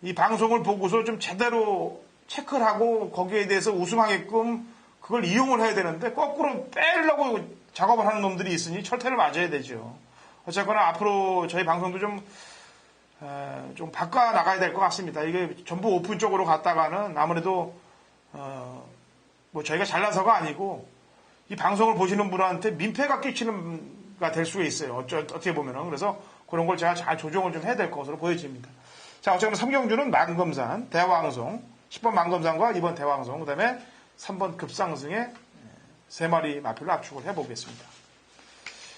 이 방송을 보고서 좀 제대로 체크를 하고 거기에 대해서 우승하게끔 그걸 이용을 해야 되는데 거꾸로 빼려고 작업을 하는 놈들이 있으니 철퇴를 맞아야 되죠. 어쨌거나 앞으로 저희 방송도 좀 바꿔 나가야 될 것 같습니다. 이게 전부 오픈 쪽으로 갔다가는 아무래도 뭐 저희가 잘나서가 아니고 이 방송을 보시는 분한테 민폐가 끼치는가 될 수가 있어요. 어떻게 보면은. 그래서 그런 걸 제가 잘 조정을 좀 해야 될 것으로 보여집니다. 자, 어쨌든 삼경주는 만검산, 대왕송, 10번 만검산과 2번 대왕송, 그 다음에 3번 급상승의 3마리 마필로 압축을 해보겠습니다.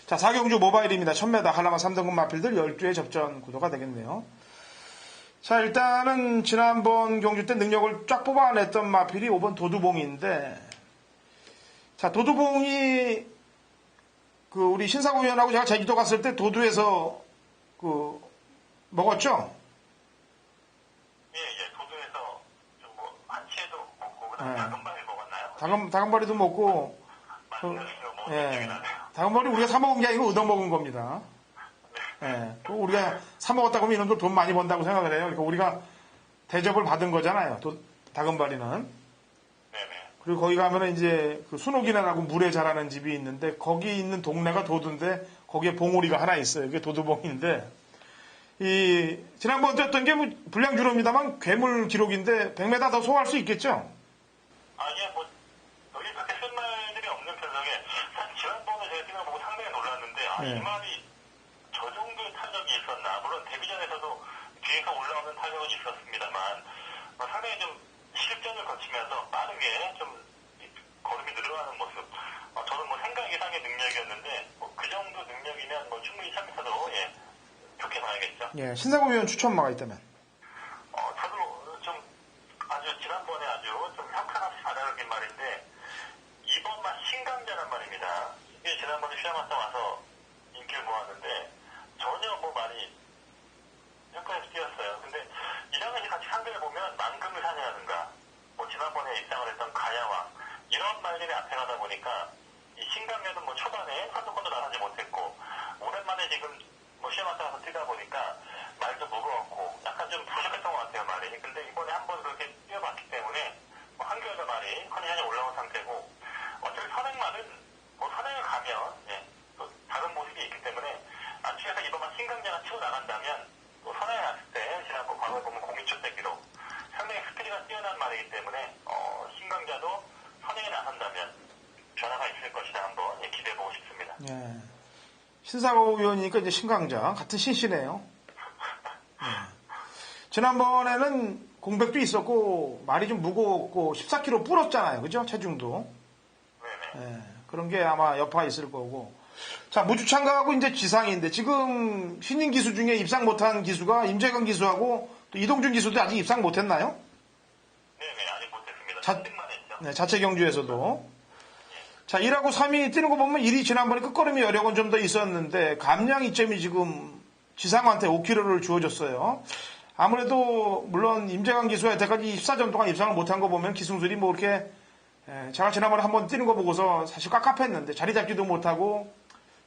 자, 사경주 모바일입니다. 1000m 한라마 3등급 마필들 12회 접전 구도가 되겠네요. 자, 일단은 지난번 경주 때 능력을 쫙 뽑아냈던 마필이 5번 도두봉인데, 자, 도두봉이 우리 신사고 위원하고 제가 제주도 갔을 때 도두에서 먹었죠? 예, 도두에서 좀 뭐 한치에도 먹고 그다음에 다금바리 먹었나요? 다금바리도 먹고, 예. 다금바리 우리가 사 먹은 게 아니고 얻어 먹은 겁니다. 예. 우리가 사 먹었다고 하면 이놈들 돈 많이 번다고 생각을 해요. 그러니까 우리가 대접을 받은 거잖아요. 다금바리는. 네네. 그리고 거기 가면은 이제 순옥이네라고 물에 자라는 집이 있는데 거기 있는 동네가 도두인데 거기에 봉오리가 하나 있어요. 그게 도두봉인데 지난번 떴던 게 불량주로입니다만 괴물 기록인데 100m 더 소화할 수 있겠죠? 뭐 여기 그렇게 쓴 말들이 없는 편성에 사실 지난번에 제가 뛰는 거 보고 상당히 놀랐는데 이 말이 저 정도의 타격이 있었나. 물론 데뷔전에서도 뒤에서 올라오는 타격은 있었습니다만 상당히 좀 실전을 거치면서 빠르게 좀 걸음이 늘어나는 모습. 저는 뭐 생각 이상의 능력이었는데 그 정도 능력이면 충분히 3m도 좋게 봐야겠죠. 예, 신사고 위원 추천마가 있다면. 저도 좀 지난번에 좀 형편없이 받아들인 말인데 이번 말 신강자란 말입니다. 이게 지난번에 시험하다 와서 인기를 모았는데 전혀 많이 형편없이 뛰었어요. 근데 이랑같이 같이 상대를 보면 만금을 사냐라든가 지난번에 입상을 했던 가야왕 이런 말들이 앞에 가다 보니까 이 신강자는 초반에 선두권도 나서지 못했고 오랜만에 지금 시험하다 와서 뛰다 보니까 말도 무거웠고 약간 좀 부족했던 것 같아요, 말이. 근데 이번에 한번 그렇게 뛰어봤기 때문에 한결더 말이 컨디션이 올라온 상태고 어차피 선행말은 선행을 가면 또 다른 모습이 있기 때문에 안쪽에서 이번만 신강자가 치고 나간다면 또 선행에 났을 때 지난번 과거에 보면 공인주택 기록 상당히 스피드가 뛰어난 말이기 때문에 신강자도 선행에 나선다면 변화가 있을 것이다 한번 기대해보고 싶습니다. 예. 신사고 의원이니까 이제 신강자 같은 신씨네요. 예. 지난번에는 공백도 있었고 말이 좀 무거웠고 14kg 불었잖아요. 그죠? 체중도. 네네. 예. 그런 게 아마 여파가 있을 거고. 자, 무주창가하고 이제 지상인데 지금 신인 기수 중에 입상 못한 기수가 임재건 기수하고 또 이동준 기수도 아직 입상 못했나요? 네네, 아직 못했습니다. 자- 선택만 했죠. 네, 자체 경주에서도. 자, 1하고 3위 뛰는 거 보면 1위 지난번에 끝걸음이 여력은 좀 더 있었는데 감량 이점이 지금 지상한테 5kg를 주어졌어요. 아무래도 물론 임재관 기수가 여태까지 14점 동안 입상을 못한 거 보면 기승술이 뭐 이렇게 제가 지난번에 한번 뛰는 거 보고서 사실 깝깝했는데 자리 잡지도 못하고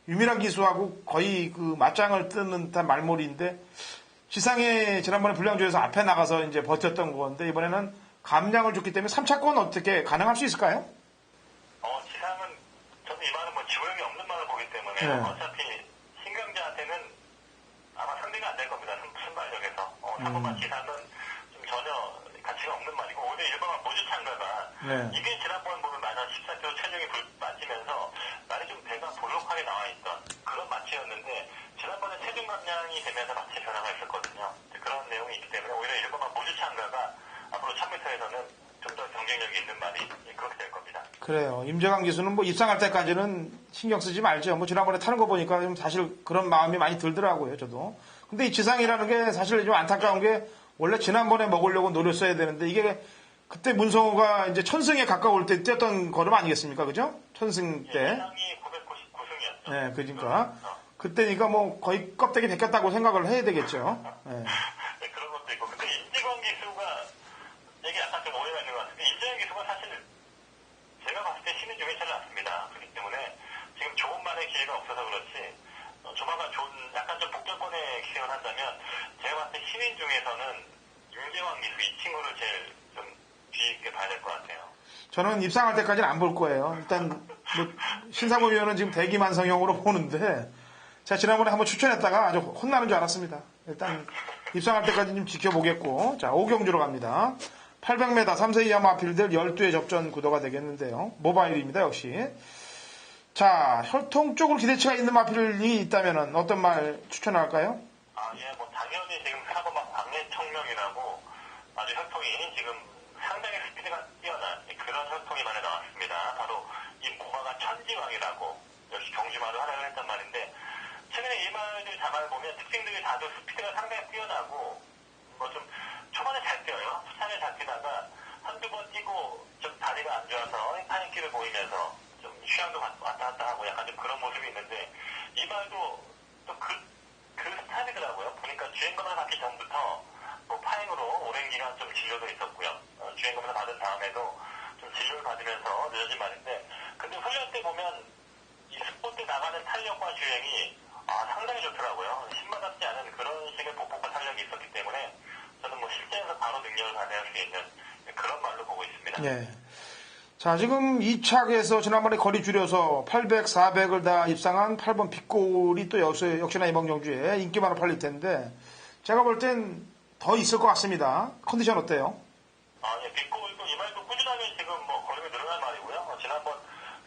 유미란 기수하고 거의 그 맞짱을 뜨는 듯한 말몰이인데 지상에 지난번에 불량조에서 앞에 나가서 이제 버텼던 건데 이번에는 감량을 줬기 때문에 3차권 어떻게 가능할 수 있을까요? 지상은 저는 이 말은 뭐 지호력이 없는 말을 보기 때문에 네. 어차피 신강자한테는 아마 상대가 안 될 겁니다. 순발력에서. 사고만 지상은 좀 전혀 가치가 없는 말이고 오히려 일반화 무주창가가 네. 이게 지난번 보면 만약 14kg 체중이 맞으면서 날이 좀 배가 볼록하게 나와 있던 그런 마취였는데 지난번에 체중 감량이 되면서 마취 변화가 있었거든요. 그런 내용이 있기 때문에 오히려 일반화 무주창가가 앞으로 1000m에서는 좀 더 경쟁력이 있는 말이 그렇게 될 겁니다. 그래요. 임재강 기수는 뭐 입상할 때까지는 신경 쓰지 말죠. 뭐 지난번에 타는 거 보니까 좀 사실 그런 마음이 많이 들더라고요, 저도. 근데 이 지상이라는 게 사실 좀 안타까운 게 원래 지난번에 먹으려고 노렸어야 되는데 이게 그때 문성호가 이제 천승에 가까울 때 뛰었던 걸음 아니겠습니까? 그죠? 천승 때. 지상이 999승이었죠. 네, 그러니까. 그때니까 뭐 거의 껍데기 벗겼다고 생각을 해야 되겠죠. 네. 네, 그런 것도 있고. 근데 임지광 기수가 이게 약간 좀 오해가 있는 것 같은데 임지광 기수가 사실 제가 봤을 때 신인 중에 제일 낫습니다. 그렇기 때문에 지금 좋은 말의 기회가 없어서 그렇지 조만간 좋은 약간 좀 복결권에 기생을 한다면 제가 봤을 때 신인 중에서는 임지광 기수 이 친구를 제일 좀 뒤에 있게 봐야 될 것 같아요. 저는 입상할 때까지는 안 볼 거예요. 일단 뭐 신사고 위원은 지금 대기만성형으로 보는데 제가 지난번에 한번 추천했다가 아주 혼나는 줄 알았습니다. 일단 입상할 때까지 좀 지켜보겠고 자 5경주로 갑니다. 800m 3세 이하 마필들 12회 접전 구도가 되겠는데요. 모바일입니다. 역시. 자 혈통 쪽으로 기대치가 있는 마필이 있다면 어떤 말 추천할까요? 예, 뭐 당연히 지금 사고막 방해청명이라고 아주 혈통이 지금 상당히 스피드가 뛰어난 그런 혈통이 많이 나왔습니다. 바로 이 모마가 천지왕이라고 역시 경주마를 활약을 했단 말인데 최근에 이 말들 잡아보면 특징들이 다들 스피드가 상당히 뛰어나고 뭐 좀 초반에 잘 뛰어요. 후반에 잘 뛰다가 한두 번 뛰고 좀 다리가 안 좋아서 파인길을 보이면서 좀 휴양도 왔다 갔다 하고 약간 좀 그런 모습이 있는데 이 말도 또 그 스타일이더라고요. 보니까 주행검사 받기 전부터 뭐 파행으로 오랜 기간 좀 진료도 있었고요. 주행검사 받은 다음에도 좀 진료를 받으면서 늦어진 말인데 근데 훈련 때 보면 이 스포츠 나가는 탄력과 주행이 상당히 좋더라고요. 신받았지 않은 그런 식의 보폭과 탄력이 있었기 때문에 저는 뭐 실제에서 바로 능력을 발휘할 수 있는 그런 말로 보고 있습니다. 네. 자, 지금 2착에서 지난번에 거리 줄여서 800, 400을 다 입상한 8번 빅골이 또 역시나 이번 경주에 인기만으로 팔릴 텐데 제가 볼 땐 더 있을 것 같습니다. 컨디션 어때요? 예, 빅골도 이 말도 꾸준하게 지금 뭐 거리가 늘어난 말이고요. 지난번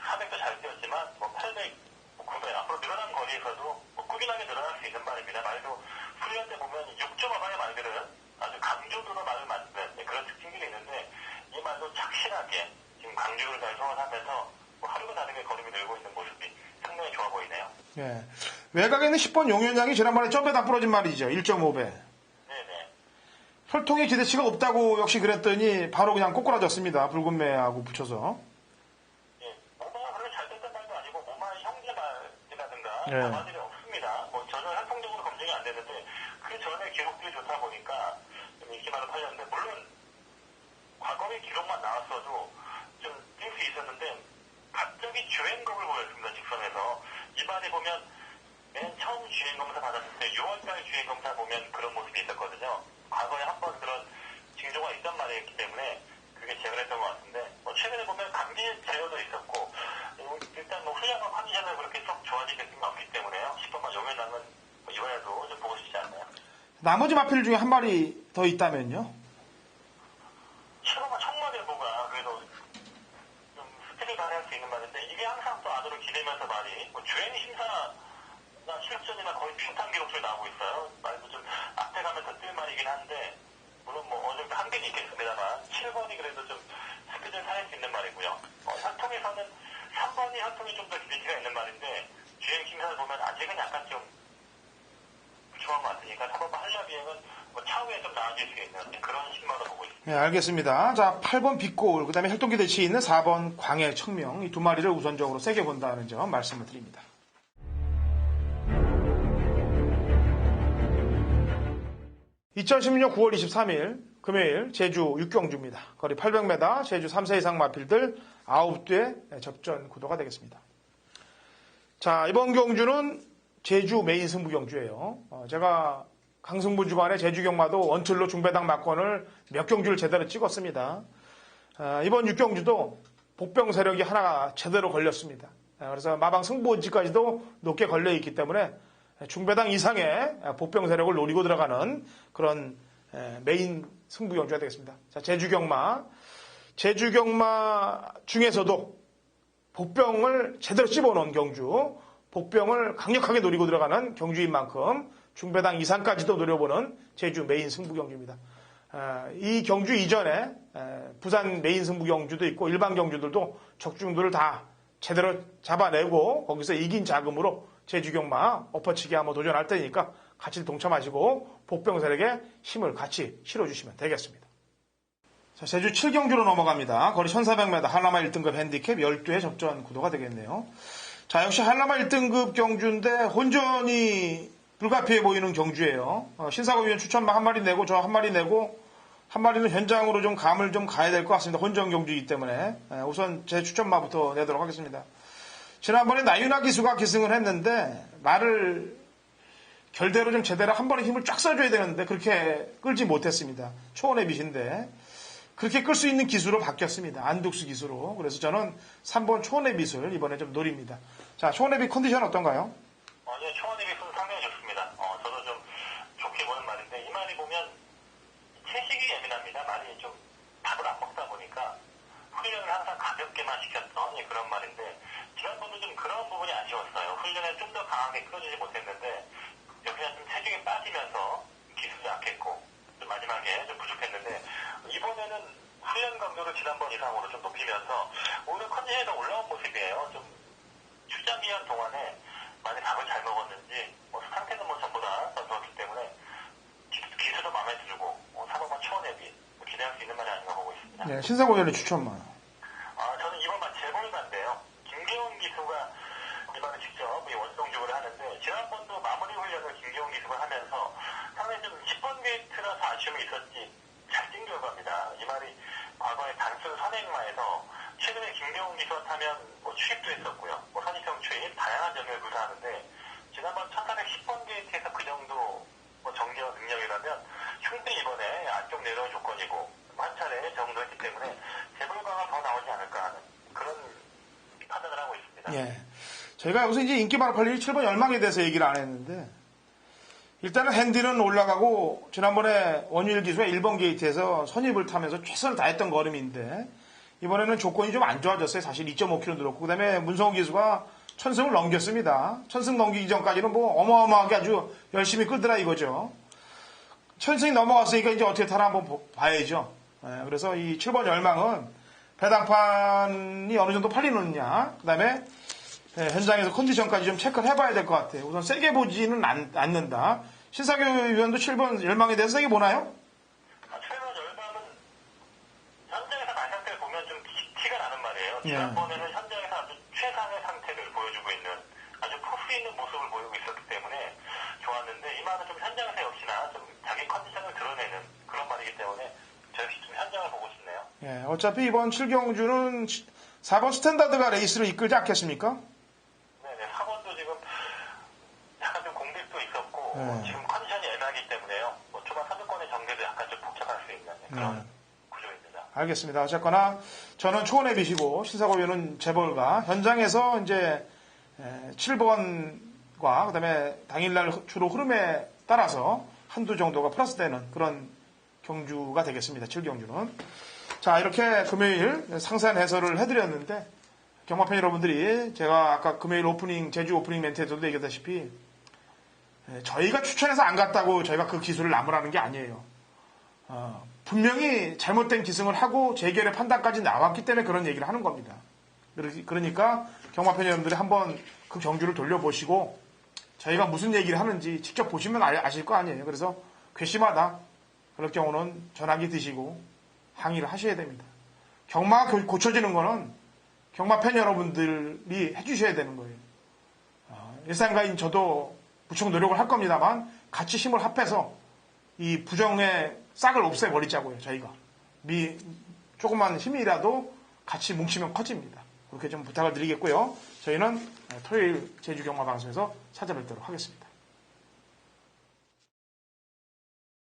400도 잘 뛰었지만 뭐 800, 900 앞으로 늘어난 거리에서도 뭐 꾸준하게 늘어날 수 있는 말입니다. 말도 훈련 때 보면 6.5만의 말들은 아주 강조도로 말을 만드는 그런 특징들이 있는데 이 말도 착실하게 지금 강조를 잘 소화하면서 뭐 하루가 다르게 걸음이 늘고 있는 모습이 상당히 좋아 보이네요. 예. 외곽에 있는 10번 용현양이 지난번에 점에 다 부러진 말이죠. 1.5배. 네네. 혈통의 기대치가 없다고 역시 그랬더니 바로 그냥 꼬꾸라졌습니다. 붉은 매하고 붙여서. 예, 모마가 그렇게 잘 됐단 말도 아니고 모마의 형제말이라든가 네. 자마들이 없습니다. 뭐 전혀 혈통적으로 검증이 안 되는데 그 전에 기록들이 좋다 보니까 좀 인기만을 팔렸는데 물론 과거의 기록만 나왔어도 좀 뛸 수 있었는데 갑자기 주행검을 보였습니다. 직선에서 이 말에 보면 맨 처음 주행검사 받았을 때 6월달 주행검사 보면 그런 모습이 있었거든요. 과거에 한 번 그런 징조가 있단 말이었기 때문에 그게 제거했던 것 같은데 뭐 최근에 보면 감기 제어도 있었고 일단 뭐 훈련과 컨디션은 그렇게 썩 좋아질 느낌이 없기 때문에요. 10번만 용현남은 이번에도 좀 보고 싶지 않나요? 나머지 마필 중에 한 마리 더 있다면요? 7번과 청마대부가 그래도 좀 스킬을 발휘할 수 있는 말인데 이게 항상 또 안으로 기대면서 말이 주행 심사나 실전이나 거의 비슷한 기록들이 나오고 있어요. 말도 좀 앞에 가면 더 뜰 말이긴 한데 물론 뭐 어느 정도 한계는 있겠습니다만 7번이 그래도 좀 스피드를 살릴 수 있는 말이고요. 혈통에서는 3번이 혈통이 좀 더 기대치가 있는 말인데 주행 심사를 보면 아직은 약간 좀 부족한 것 같으니까 3번 한라 비행은 뭐 차후에 좀 나아질 수 있는 그런 신마로 보고 있습니다. 네, 알겠습니다. 자, 8번 빛고울, 그 다음에 혈통기 대치에 있는 4번 광해 청명, 이 두 마리를 우선적으로 세게 본다는 점 말씀을 드립니다. (2016년 9월 23일) 금요일 제주 6경주입니다. 거리 800m, 제주 3세 이상 마필들 9대 접전 구도가 되겠습니다. 자, 이번 경주는 제주 메인 승부 경주예요. 제가 강승부 주간에 제주 경마도 원툴로 중배당 막권을 몇 경주를 제대로 찍었습니다. 이번 6경주도 복병 세력이 하나 제대로 걸렸습니다. 그래서 마방 승부지까지도 높게 걸려 있기 때문에 중배당 이상의 복병 세력을 노리고 들어가는 그런 메인 승부 경주가 되겠습니다. 자, 제주 경마 중에서도 복병을 제대로 씹어놓은 경주, 복병을 강력하게 노리고 들어가는 경주인 만큼 중배당 이상까지도 노려보는 제주 메인 승부 경주입니다. 이 경주 이전에 부산 메인 승부 경주도 있고 일반 경주들도 적중들을 다 제대로 잡아내고 거기서 이긴 자금으로 제주 경마 엎어치기 한번 도전할 테니까 같이 동참하시고 복병 세력에 힘을 같이 실어주시면 되겠습니다. 자, 제주 7경주로 넘어갑니다. 거리 1400m 한라마 1등급 핸디캡 12회 접전 구도가 되겠네요. 자, 역시 한라마 1등급 경주인데 혼전이 불가피해 보이는 경주예요. 신사고위원 추천마 한 마리 내고 저 한 마리 내고 한 마리는 현장으로 좀 감을 좀 가야 될 것 같습니다. 혼전 경주이기 때문에 우선 제 추천마부터 내도록 하겠습니다. 지난번에 나윤아 기수가 기승을 했는데 말을 결대로 좀 제대로 한 번에 힘을 쫙 써줘야 되는데 그렇게 끌지 못했습니다. 초원의 빛인데 그렇게 끌 수 있는 기수로 바뀌었습니다. 안둑스 기수로. 그래서 저는 3번 초원의 빛을 이번에 좀 노립니다. 자, 초원의 빛 컨디션 어떤가요? 네, 초원의 빛은 상당히 좋습니다. 저도 좀 좋게 보는 말인데 이 말이 보면 채식이 예민합니다. 말이 좀 밥을 안 먹다 보니까 훈련을 항상 가볍게만 시켰던 그런 말인데 지난번도 좀 그런 부분이 아쉬웠어요. 훈련에 좀 더 강하게 끌어주지 못했는데 여기가 좀 체중이 빠지면서 기술도 약했고 좀 마지막에 좀 부족했는데 이번에는 훈련 강도를 지난번 이상으로 좀 높이면서 오히려 컨디션이 더 올라온 모습이에요. 좀 출장 기간 동안에 많이 밥을 잘 먹었는지 상태는 뭐 전보다 더 좋았기 때문에 기술도 마음에 들고 사고가 초원앱이 기대할 수 있는 말이 아닌가 보고 있습니다. 네, 신사고위원의 추천마. 저는 이번만 재벌가인데요. 김기훈 기수가 이번에 직접 원동적으로 하는데 지난번도 마무리 훈련을 김기훈 기수가 하면서 상당히 좀 10번 게이트라서 아쉬움이 있었지 잘 뛴 결과입니다. 이 말이 과거에 단순 선행마에서 최근에 김경훈 기수가 타면 추입도 했었고요. 선입형 추입 다양한 점을 구사하는데 지난번 1410번 게이트에서 그 정도 정제와 능력이라면 충분히 이번에 안쪽 내려온 조건이고 한 차례 정도했기 때문에 재벌가가 더 나오지 않을까 하는 그런 판단을 하고 있습니다. 예. 저희가 여기서 이제 인기바로 팔리기 7번 열망에 대해서 얘기를 안 했는데 일단은 핸디는 올라가고 지난번에 원유일 기수가 1번 게이트에서 선입을 타면서 최선을 다했던 걸음인데 이번에는 조건이 좀 안 좋아졌어요. 사실 2.5km 늘었고 그다음에 문성호 기수가 천승을 넘겼습니다. 천승 넘기기 전까지는 어마어마하게 아주 열심히 끌더라 이거죠. 천승이 넘어갔으니까 이제 어떻게 타나 한번 봐야죠. 그래서 이 7번 열망은 배당판이 어느 정도 팔리느냐 그다음에 현장에서 컨디션까지 좀 체크를 해봐야 될 것 같아요. 우선 세게 보지는 않는다. 신사교 위원도 7번 열망에 대해서 세게 보나요? 7번 열망은 현장에서 말 상태를 보면 좀 티가 나는 말이에요. 지난번에는 현장에서 아주 최상의 상태를 보여주고 있는 아주 포스 있는 모습을 보이고 있었기 때문에 좋았는데 이 말은 좀 현장에서 역시나 좀 자기 컨디션을 드러내는 그런 말이기 때문에 저 역시 좀 현장을 보고 싶네요. 예, 어차피 이번 7경주는 4번 스탠다드가 레이스를 이끌지 않겠습니까? 네네, 4번도 지금 약간 좀 공백도 있었고 지금 컨디션이 애매하기 때문에요. 초반 3위권의 정제도 약간 좀 복잡할 수 있는 그런 구조입니다. 알겠습니다. 어쨌거나 저는 초원의 빛이고 신사고위원은 재벌가 현장에서 이제 7번과 그다음에 당일날 주로 흐름에 따라서 한두 정도가 플러스되는 그런 경주가 되겠습니다. 7경주는. 자, 이렇게 금요일 상세한 해설을 해드렸는데, 경마팬 여러분들이 제가 아까 금요일 오프닝, 제주 오프닝 멘트에서도 얘기했다시피, 저희가 추천해서 안 갔다고 저희가 그 기술을 남으라는 게 아니에요. 분명히 잘못된 기승을 하고 재결의 판단까지 나왔기 때문에 그런 얘기를 하는 겁니다. 그러니까 경마팬 여러분들이 한번 그 경주를 돌려보시고 저희가 무슨 얘기를 하는지 직접 보시면 아실 거 아니에요. 그래서 괘씸하다. 그럴 경우는 전화기 드시고 항의를 하셔야 됩니다. 경마가 고쳐지는 거는 경마팬 여러분들이 해주셔야 되는 거예요. 일상가인 저도 무척 노력을 할 겁니다만 같이 힘을 합해서 이 부정의 싹을 없애버리자고요. 저희가 조그만 힘이라도 같이 뭉치면 커집니다. 그렇게 좀 부탁을 드리겠고요. 저희는 토요일 제주경마방송에서 찾아뵙도록 하겠습니다.